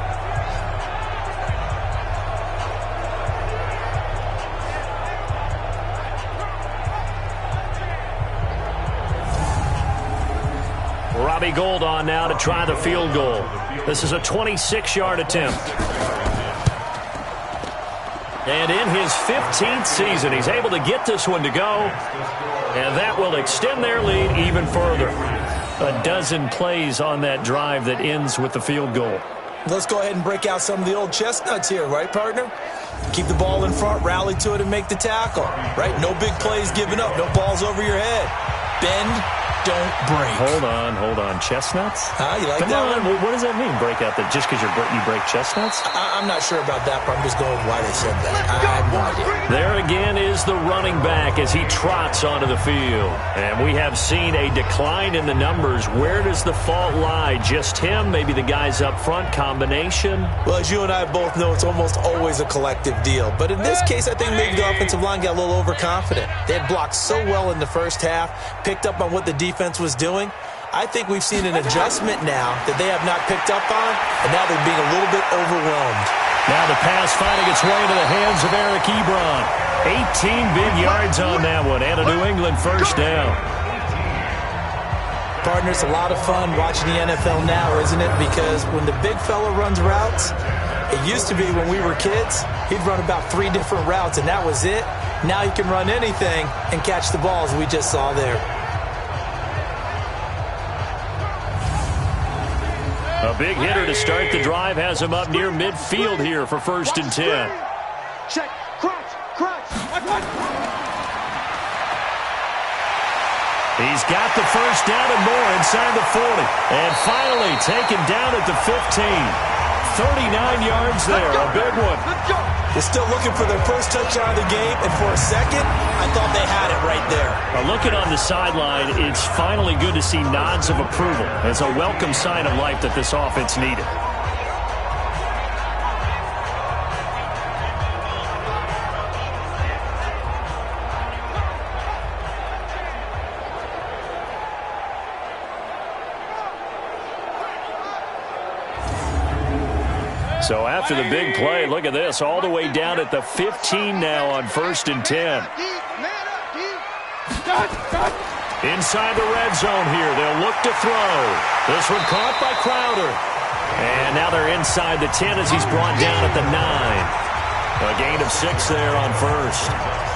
Robbie Gould on now to try the field goal. This is a 26-yard attempt. And in his 15th season, he's able to get this one to go. And that will extend their lead even further. A dozen plays on that drive that ends with the field goal. Let's go ahead and break out some of the old chestnuts here, right, partner? Keep the ball in front, rally to it, and make the tackle, right? No big plays given up, no balls over your head. Bend, don't break. Hold on. Chestnuts? You like Come that on. one? What does that mean, break out that just because you break chestnuts? I'm not sure about that, but I'm just going with why they said that. I have no idea. There again is the running back as he trots onto the field. And we have seen a decline in the numbers. Where does the fault lie? Just him? Maybe the guys up front? Combination? Well, as you and I both know, it's almost always a collective deal. But in this case, I think maybe the offensive line got a little overconfident. They had blocked so well in the first half, picked up on what the defense was doing. I think we've seen an adjustment now that they have not picked up on, and now they're being a little bit overwhelmed. Now the pass finding its way into the hands of Eric Ebron. 18 big yards on that one, and a New England first down. Partner, it's a lot of fun watching the NFL now, isn't it? Because when the big fella runs routes, it used to be when we were kids, he'd run about 3 different routes, and that was it. Now he can run anything and catch the balls we just saw there. A big hitter to start the drive has him up near midfield here for 1st and 10. Check. Crunch. He's got the first down and more inside the 40. And finally taken down at the 15. 39 yards there, a big one. They're still looking for their first touchdown of the game, and for a second, I thought they had it right there. Looking on the sideline, it's finally good to see nods of approval. It's a welcome sign of life that this offense needed. So after the big play, look at this, all the way down at the 15 now on 1st and 10. Inside the red zone here, they'll look to throw. This one caught by Crowder. And now they're inside the 10 as he's brought down at the 9. A gain of 6 there on 1st.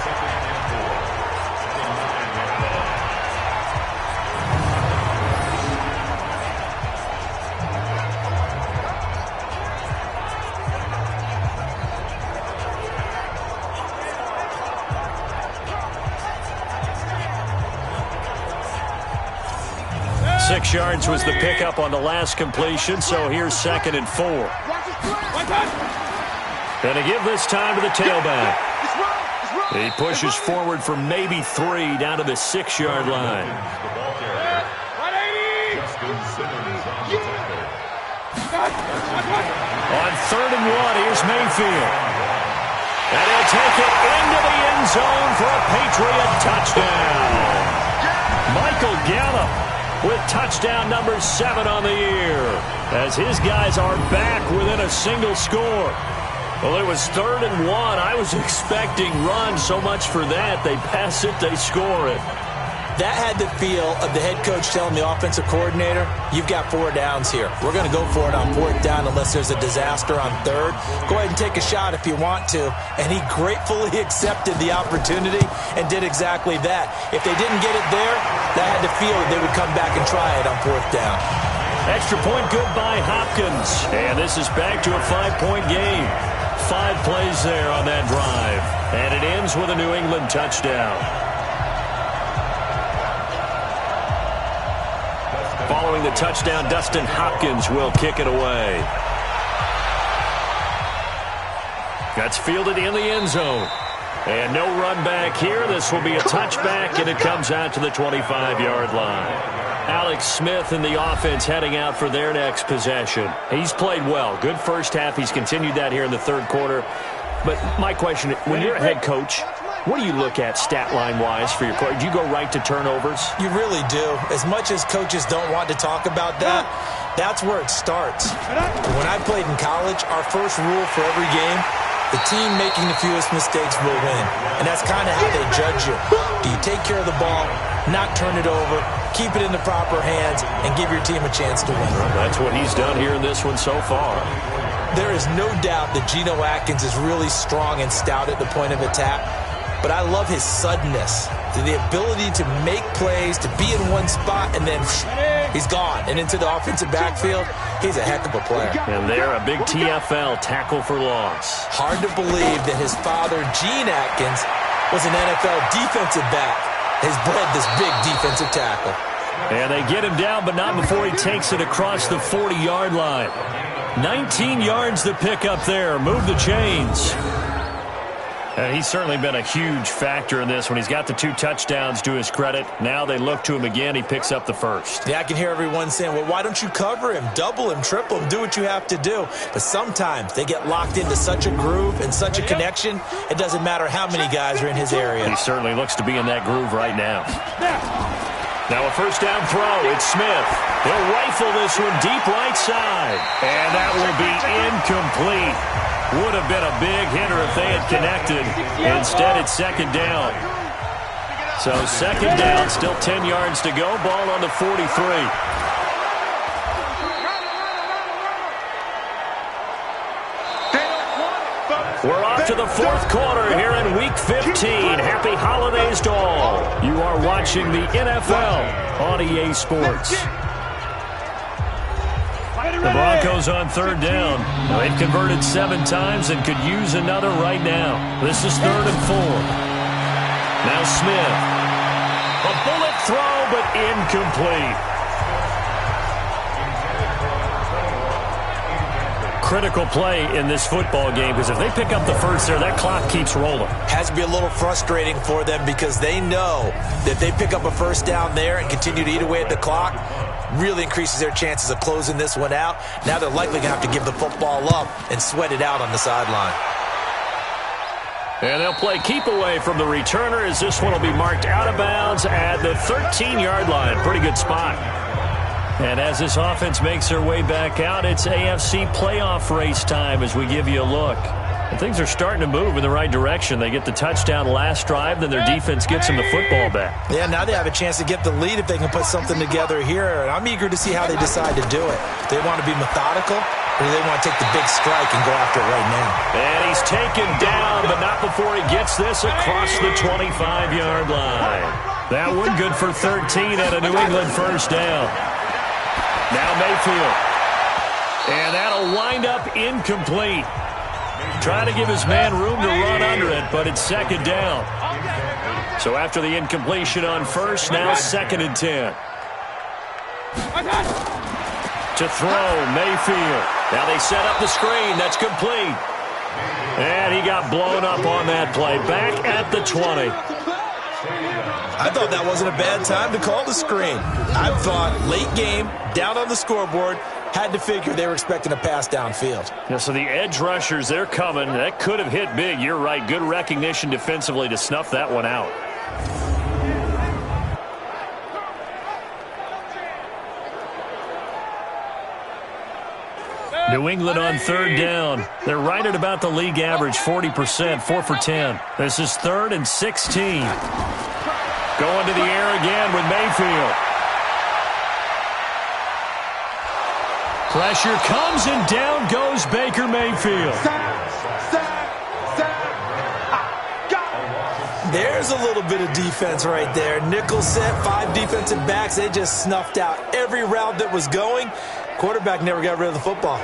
6 yards was the pickup on the last completion, so here's 2nd and 4. Gonna give this time to the tailback. He pushes forward for maybe 3 down to the 6-yard line. On 3rd and 1, here's Mayfield. And he'll take it into the end zone for a Patriot touchdown. Michael Gallup with touchdown number 7 on the year, as his guys are back within a single score. Well, it was 3rd and 1. I was expecting run, so much for that. They pass it, they score it. That had the feel of the head coach telling the offensive coordinator, you've got 4 downs here. We're going to go for it on 4th down unless there's a disaster on 3rd. Go ahead and take a shot if you want to. And he gratefully accepted the opportunity and did exactly that. If they didn't get it there, that had the feel that they would come back and try it on 4th down. Extra point good by Hopkins. And this is back to a 5-point game. 5 plays there on that drive. And it ends with a New England touchdown. Following the touchdown, Dustin Hopkins will kick it away. That's fielded in the end zone. And no run back here. This will be a touchback, and it comes out to the 25-yard line. Alex Smith and the offense heading out for their next possession. He's played well. Good first half. He's continued that here in the 3rd quarter. But my question, when you're a head coach, what do you look at stat line-wise for your coach? Do you go right to turnovers? You really do. As much as coaches don't want to talk about that, that's where it starts. When I played in college, our first rule for every game, the team making the fewest mistakes will win. And that's kind of how they judge you. Do you take care of the ball, not turn it over, keep it in the proper hands, and give your team a chance to win? That's what he's done here in this one so far. There is no doubt that Geno Atkins is really strong and stout at the point of attack. But I love his suddenness, the ability to make plays, to be in one spot, and then he's gone. And into the offensive backfield, he's a heck of a player. And there, a big TFL, tackle for loss. Hard to believe that his father, Gene Atkins, was an NFL defensive back. Has bred this big defensive tackle. And they get him down, but not before he takes it across the 40-yard line. 19 yards to pick up there. Move the chains. And he's certainly been a huge factor in this when he's got the 2 touchdowns to his credit. Now they look to him again. He picks up the first. Yeah, I can hear everyone saying, well, why don't you cover him, double him, triple him, do what you have to do. But sometimes they get locked into such a groove and such a connection, it doesn't matter how many guys are in his area. He certainly looks to be in that groove right now. Now a first down throw. It's Smith. He'll rifle this one deep right side. And that will be incomplete. Would have been a big hitter if they had connected. Instead, it's second down. So second down, still 10 yards to go. Ball on the 43. We're off to the fourth quarter here in Week 15. Happy holidays to all. You are watching the NFL on EA Sports. The Broncos on third down. They've converted 7 times and could use another right now. This is 3rd and 4. Now Smith. A bullet throw, but incomplete. Critical play in this football game, because if they pick up the first there, that clock keeps rolling. Has to be a little frustrating for them because they know that they pick up a first down there and continue to eat away at the clock, really increases their chances of closing this one out. Now they're likely going to have to give the football up and sweat it out on the sideline. And they'll play keep away from the returner as this one will be marked out of bounds at the 13-yard line. Pretty good spot. And as this offense makes their way back out, it's AFC playoff race time as we give you a look. And things are starting to move in the right direction. They get the touchdown last drive, then their defense gets them the football back. Yeah, now they have a chance to get the lead if they can put something together here. And I'm eager to see how they decide to do it. Do they want to be methodical, or do they want to take the big strike and go after it right now? And he's taken down, but not before he gets this across the 25-yard line. That one good for 13 at a New England first down. Now Mayfield. And that'll wind up incomplete. Trying to give his man room to run under it, but it's second down. So after the incompletion on first, now 2nd and 10. To throw, Mayfield. Now they set up the screen. That's complete. And he got blown up on that play. Back at the 20. I thought that wasn't a bad time to call the screen. I thought late game, down on the scoreboard, had to figure they were expecting a pass downfield. Yeah, so the edge rushers, they're coming. That could have hit big. You're right. Good recognition defensively to snuff that one out. New England on third down. They're right at about the league average, 40%, 4 for 10. This is 3rd and 16. Going to the air again with Mayfield. Pressure comes and down goes Baker Mayfield. There's a little bit of defense right there. Nickel set, 5 defensive backs. They just snuffed out every route that was going. Quarterback never got rid of the football.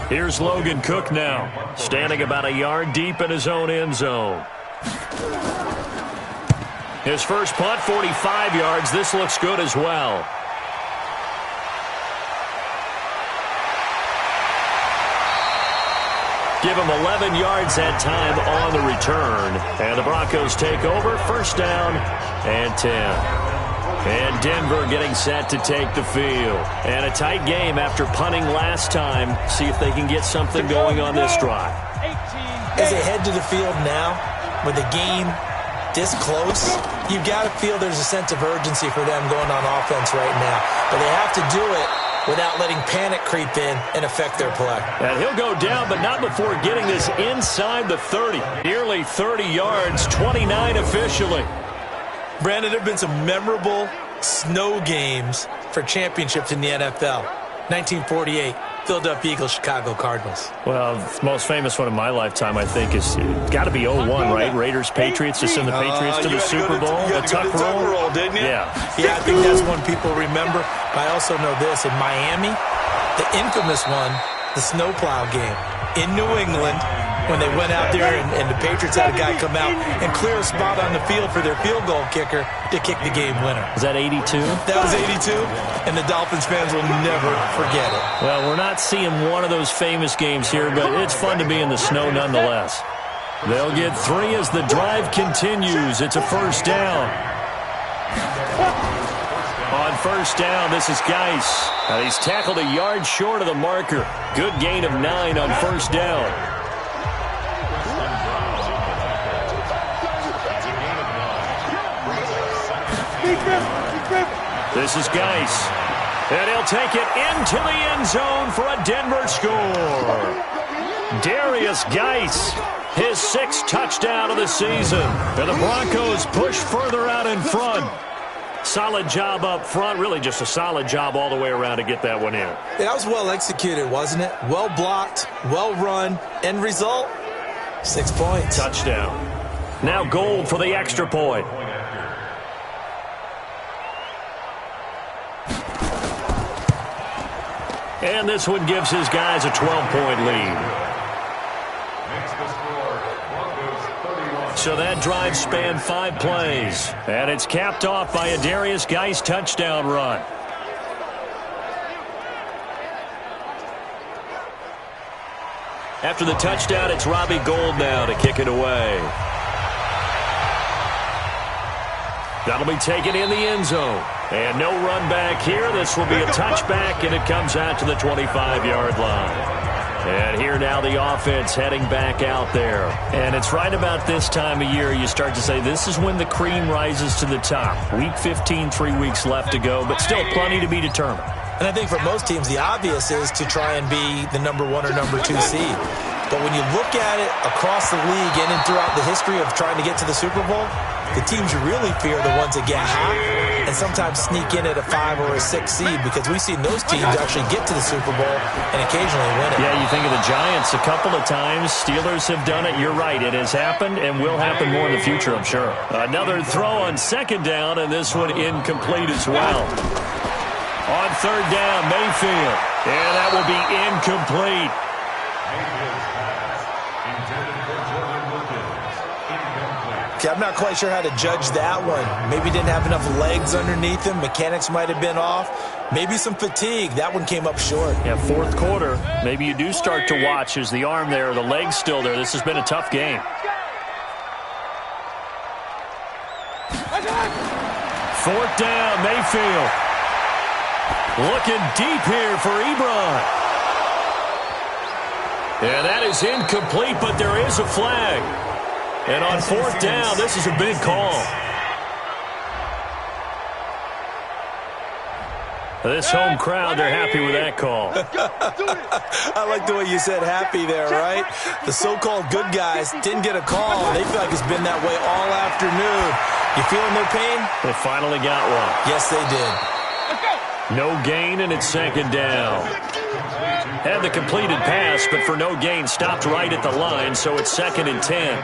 Here's Logan Cook now, standing about a yard deep in his own end zone. His first punt, 45 yards. This looks good as well. Give him 11 yards that time on the return. And the Broncos take over, first down and 10. And Denver getting set to take the field. And a tight game after punting last time. See if they can get something going on this drive. As they head to the field now, with the game this close, you've got to feel there's a sense of urgency for them going on offense right now. But they have to do it without letting panic creep in and affect their play. And he'll go down, but not before getting this inside the 30. Nearly 30 yards, 29 officially. Brandon, there have been some memorable snow games for championships in the NFL. 1948. Philadelphia Eagles, Chicago Cardinals. Well, the most famous one in my lifetime, I think, is got to be 01, right? Raiders, Patriots, to send the Patriots to the Super Bowl. You had to go to Tuck roll, didn't you? Yeah. Yeah, I think that's one people remember. But I also know this. In Miami, the infamous one, the snowplow game in New England, when they went out there and the Patriots had a guy come out and clear a spot on the field for their field goal kicker to kick the game winner. Was that 82? That was 82, and the Dolphins fans will never forget it. Well, we're not seeing one of those famous games here, but it's fun to be in the snow nonetheless. They'll get 3 as the drive continues. It's a first down. On first down, this is Geis. And he's tackled a yard short of the marker. Good gain of 9 on first down. This is Geis. And he'll take it into the end zone for a Denver score. Darius Geis, his 6th touchdown of the season. And the Broncos push further out in front. Solid job up front. Really just a solid job all the way around to get that one in. That was well executed, wasn't it? Well blocked, well run. End result, 6 points. Touchdown. Now Gold for the extra point. And this one gives his guys a 12-point lead. So that drive spanned 5 plays. And it's capped off by a Darius Geis touchdown run. After the touchdown, it's Robbie Gould now to kick it away. That'll be taken in the end zone. And no run back here. This will be a touchback, and it comes out to the 25-yard line. And here now the offense heading back out there. And it's right about this time of year you start to say this is when the cream rises to the top. Week 15, 3 weeks left to go, but still plenty to be determined. And I think for most teams, the obvious is to try and be the number 1 or number 2 seed. But when you look at it across the league and throughout the history of trying to get to the Super Bowl, the teams you really fear are the ones that get hot and sometimes sneak in at a 5 or a 6 seed, because we've seen those teams actually get to the Super Bowl and occasionally win it. Yeah, you think of the Giants a couple of times. Steelers have done it. You're right. It has happened and will happen more in the future, I'm sure. Another throw on second down, and this one incomplete as well. On third down, Mayfield. And that will be incomplete. Okay, I'm not quite sure how to judge that one. Maybe didn't have enough legs underneath him. Mechanics might have been off. Maybe some fatigue. That one came up short. Yeah, fourth quarter. Maybe you do start to watch as the arm there, the leg's still there. This has been a tough game. Fourth down, Mayfield. Looking deep here for Ebron. Yeah, that is incomplete, but there is a flag. And on fourth down, this is a big call. This home crowd, they're happy with that call. I like the way you said happy there, right? The so-called good guys didn't get a call. They feel like it's been that way all afternoon. You feeling their pain? They finally got one. Yes, they did. No gain, and it's second down. Had the completed pass, but for no gain, stopped right at the line, so it's 2nd and 10.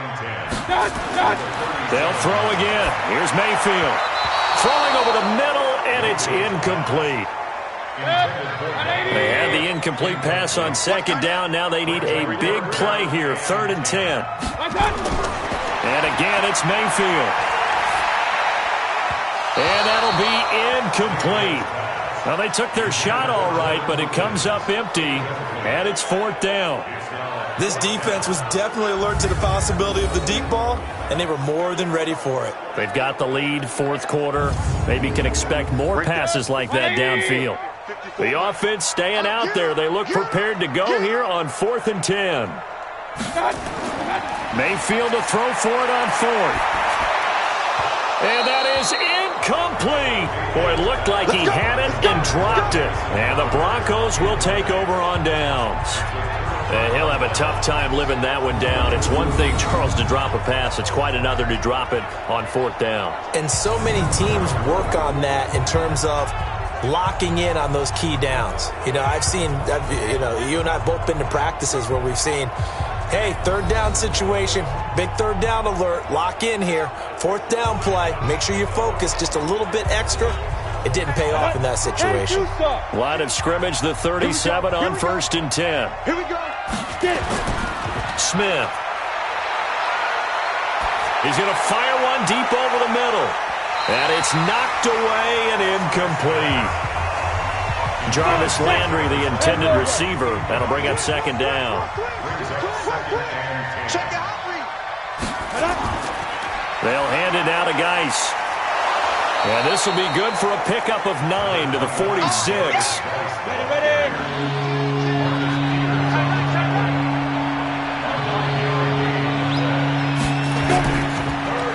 They'll throw again. Here's Mayfield. Throwing over the middle, and it's incomplete. They had the incomplete pass on second down. Now they need a big play here, 3rd and 10. And again, it's Mayfield. And that'll be incomplete. Well, they took their shot all right, but it comes up empty, and it's 4th down. This defense was definitely alert to the possibility of the deep ball, and they were more than ready for it. They've got the lead, fourth quarter. Maybe can expect more passes like that downfield. The offense staying out there. They look prepared to go here on 4th and 10. Mayfield to throw for it on 4th. And that is incomplete. Boy, it looked like he had it and dropped it. And the Broncos will take over on downs. And he'll have a tough time living that one down. It's one thing, Charles, to drop a pass. It's quite another to drop it on 4th down. And so many teams work on that in terms of locking in on those key downs. You know, you and I have both been to practices where we've seen, hey, third down situation, big third down alert, lock in here, fourth down play, make sure you focus just a little bit extra. It didn't pay off in that situation. Line of scrimmage, the 37 on 1st and 10. Here we go. Get it. Smith. He's going to fire one deep over the middle. And it's knocked away and incomplete. Jarvis Landry, the intended receiver. That'll bring up 2nd down. They'll hand it out to Geis. And this will be good for a pickup of 9 to the 46.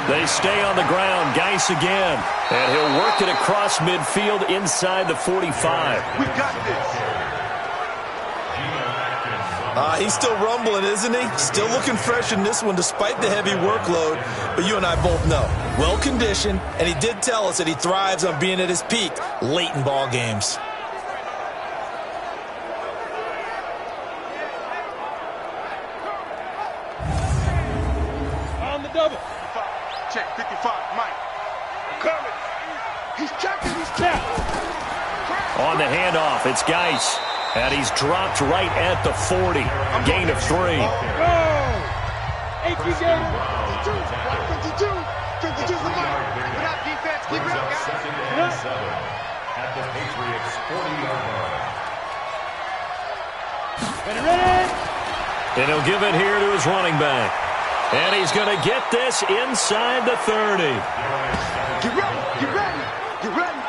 They stay on the ground. Geis again. And he'll work it across midfield inside the 45. We got this. He's still rumbling, isn't he? Still looking fresh in this one despite the heavy workload. But you and I both know, well-conditioned, and he did tell us that he thrives on being at his peak late in ball games. On the double. Check 55, Mike. Coming. He's checking, he's checking. On the handoff, it's Geis. And he's dropped right at the 40. Gain of 3. Go! AQ game. 52. 52 for Mike. Get out, defense. Keep it up, guys. 2nd and 7 at the Patriots 40-yard line. Ready? And he'll give it here to his running back. And he's going to get this inside the 30. Get ready. Get ready. Get ready.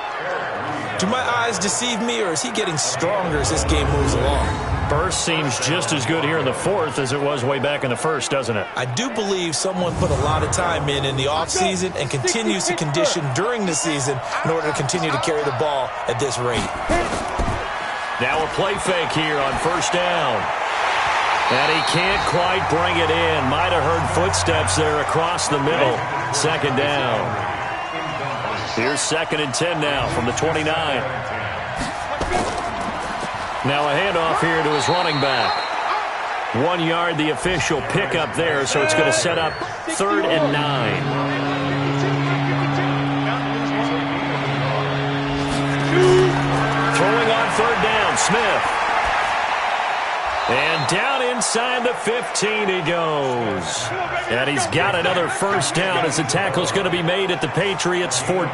Do my eyes deceive me, or is he getting stronger as this game moves along? Burst seems just as good here in the 4th as it was way back in the 1st, doesn't it? I do believe someone put a lot of time in the offseason and continues to condition during the season in order to continue to carry the ball at this rate. Now a play fake here on 1st down. And he can't quite bring it in. Might have heard footsteps there across the middle. 2nd down. Here's 2nd and 10 now from the 29. Now a handoff here to his running back. 1 yard, the official pickup there, so it's going to set up 3rd and 9. Throwing on 3rd down, Smith. And down inside the 15 he goes. And he's got another 1st down as the tackle's going to be made at the Patriots 14.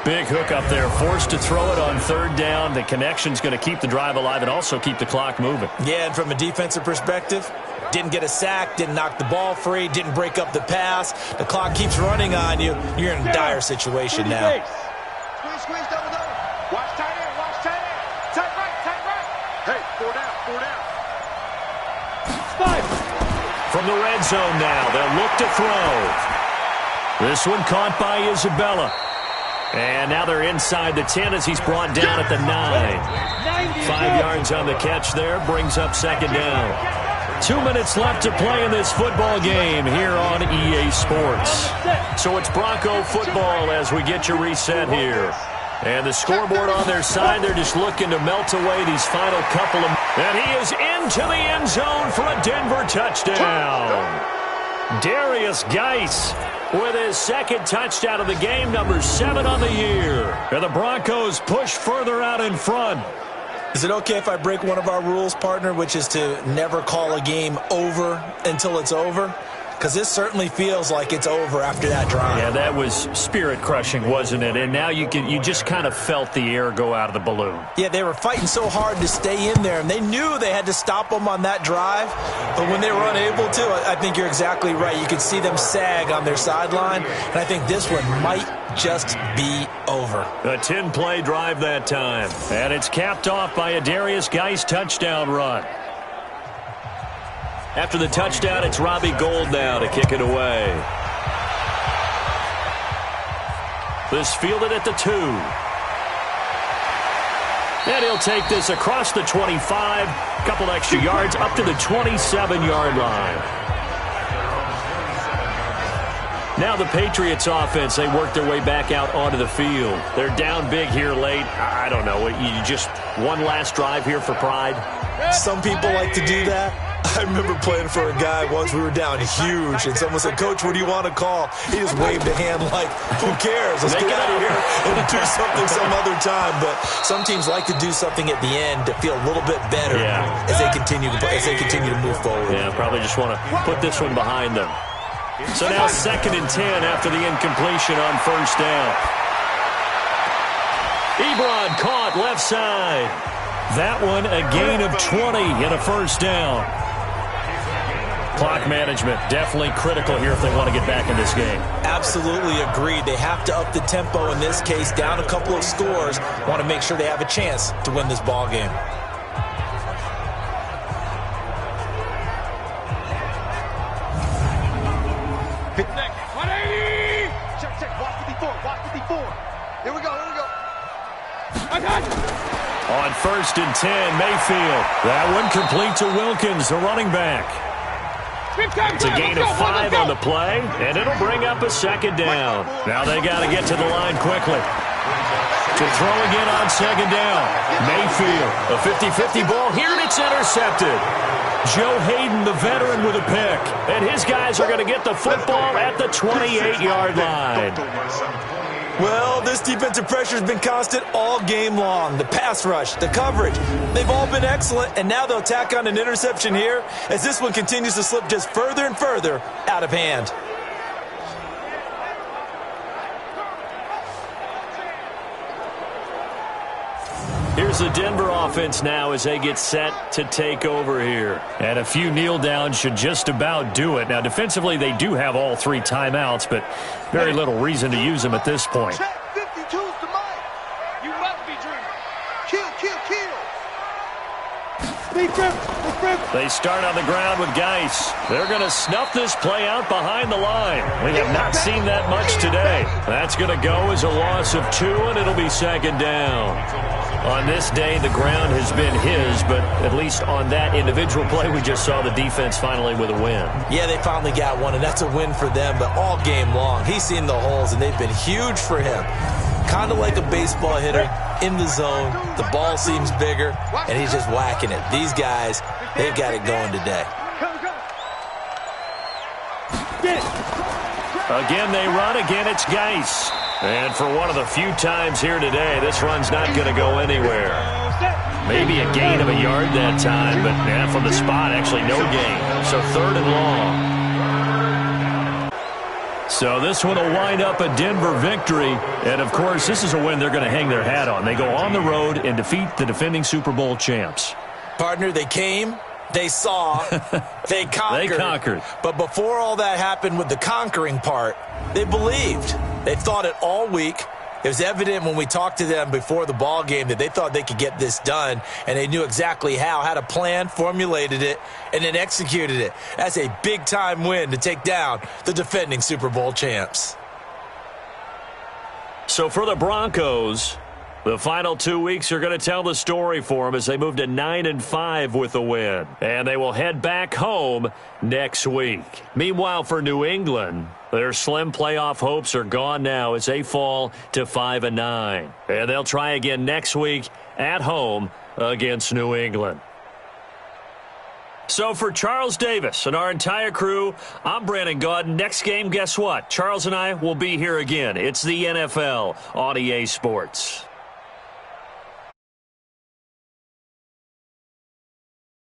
Big hook up there, forced to throw it on 3rd down. The connection's going to keep the drive alive and also keep the clock moving. Yeah, and from a defensive perspective, didn't get a sack, didn't knock the ball free, didn't break up the pass. The clock keeps running on you. You're in a dire situation now. Squeeze, double. Watch tight end, tight right. Hey, 4 down. From the red zone now, they'll look to throw. This one caught by Isabella. And now they're inside the 10 as he's brought down at the 9. 5 yards on the catch there, brings up 2nd down. 2 minutes left to play in this football game here on EA Sports. So it's Bronco football as we get you reset here. And the scoreboard on their side, they're just looking to melt away these final couple of... And he is into the end zone for a Denver touchdown. Darius Geis with his 2nd touchdown of the game, number 7 on the year. And the Broncos push further out in front. Is it okay if I break one of our rules, partner, which is to never call a game over until it's over? Because this certainly feels like it's over after that drive. Yeah, that was spirit-crushing, wasn't it? And now you just kind of felt the air go out of the balloon. Yeah, they were fighting so hard to stay in there, and they knew they had to stop them on that drive. But when they were unable to, I think you're exactly right. You could see them sag on their sideline, and I think this one might just be over. A 10-play drive that time. And it's capped off by a Darius Geis touchdown run. After the touchdown, it's Robbie Gould now to kick it away. This fielded at the 2. And he'll take this across the 25. Couple extra yards up to the 27-yard line. Now the Patriots offense, they work their way back out onto the field. They're down big here late. I don't know. You just one last drive here for pride? Some people like to do that. I remember playing for a guy once. We were down huge, and someone said, "Coach, what do you want to call?" He just waved a hand like, "Who cares? Let's get out of here and do something some other time." But some teams like to do something at the end to feel a little bit better as they continue to move forward. Yeah, probably just want to put this one behind them. So now 2nd and 10 after the incompletion on 1st down. Ebron caught left side. That one a gain of 20 and a 1st down. Clock management definitely critical here if they want to get back in this game. Absolutely agreed. They have to up the tempo in this case, down a couple of scores. Want to make sure they have a chance to win this ball game. Here we go. On 1st and 10, Mayfield. That one complete to Wilkins, the running back. It's a gain of 5 on the play, and it'll bring up a 2nd down. Now they got to get to the line quickly. To throw again on 2nd down. Mayfield, a 50-50 ball here, and it's intercepted. Joe Hayden, the veteran, with a pick. And his guys are going to get the football at the 28-yard line. Well, this defensive pressure has been constant all game long. The pass rush, the coverage, they've all been excellent, and now they'll tack on an interception here as this one continues to slip just further and further out of hand. Here's the Denver offense now as they get set to take over here. And a few kneel downs should just about do it. Now, defensively, they do have all 3 timeouts, but very little reason to use them at this point. Check 52's the mic. You must be dreaming. Kill. They start on the ground with Geis. They're going to snuff this play out behind the line. We have not seen that much today. That's going to go as a loss of 2, and it'll be 2nd down. On this day, the ground has been his, but at least on that individual play, we just saw the defense finally with a win. Yeah, they finally got one, and that's a win for them, but all game long, he's seen the holes, and they've been huge for him. Kind of like a baseball hitter in the zone. The ball seems bigger, and he's just whacking it. These guys, they've got it going today. Again, they run. Again, it's Geis. And for one of the few times here today, this run's not going to go anywhere. Maybe a gain of a yard that time, but from the spot, actually no gain. So 3rd and long. So this one will wind up a Denver victory. And, of course, this is a win they're going to hang their hat on. They go on the road and defeat the defending Super Bowl champs. Partner, they came, they saw, they conquered. They conquered. But before all that happened with the conquering part, they believed. They thought it all week. It was evident when we talked to them before the ball game that they thought they could get this done, and they knew exactly how, had a plan, formulated it, and then executed it. That's a big-time win to take down the defending Super Bowl champs. So for the Broncos, the final 2 weeks are going to tell the story for them as they move to 9-5 with a win. And they will head back home next week. Meanwhile, for New England, their slim playoff hopes are gone now as they fall to 5-9. And they'll try again next week at home against New England. So for Charles Davis and our entire crew, I'm Brandon Gaudin. Next game, guess what? Charles and I will be here again. It's the NFL on EA Sports.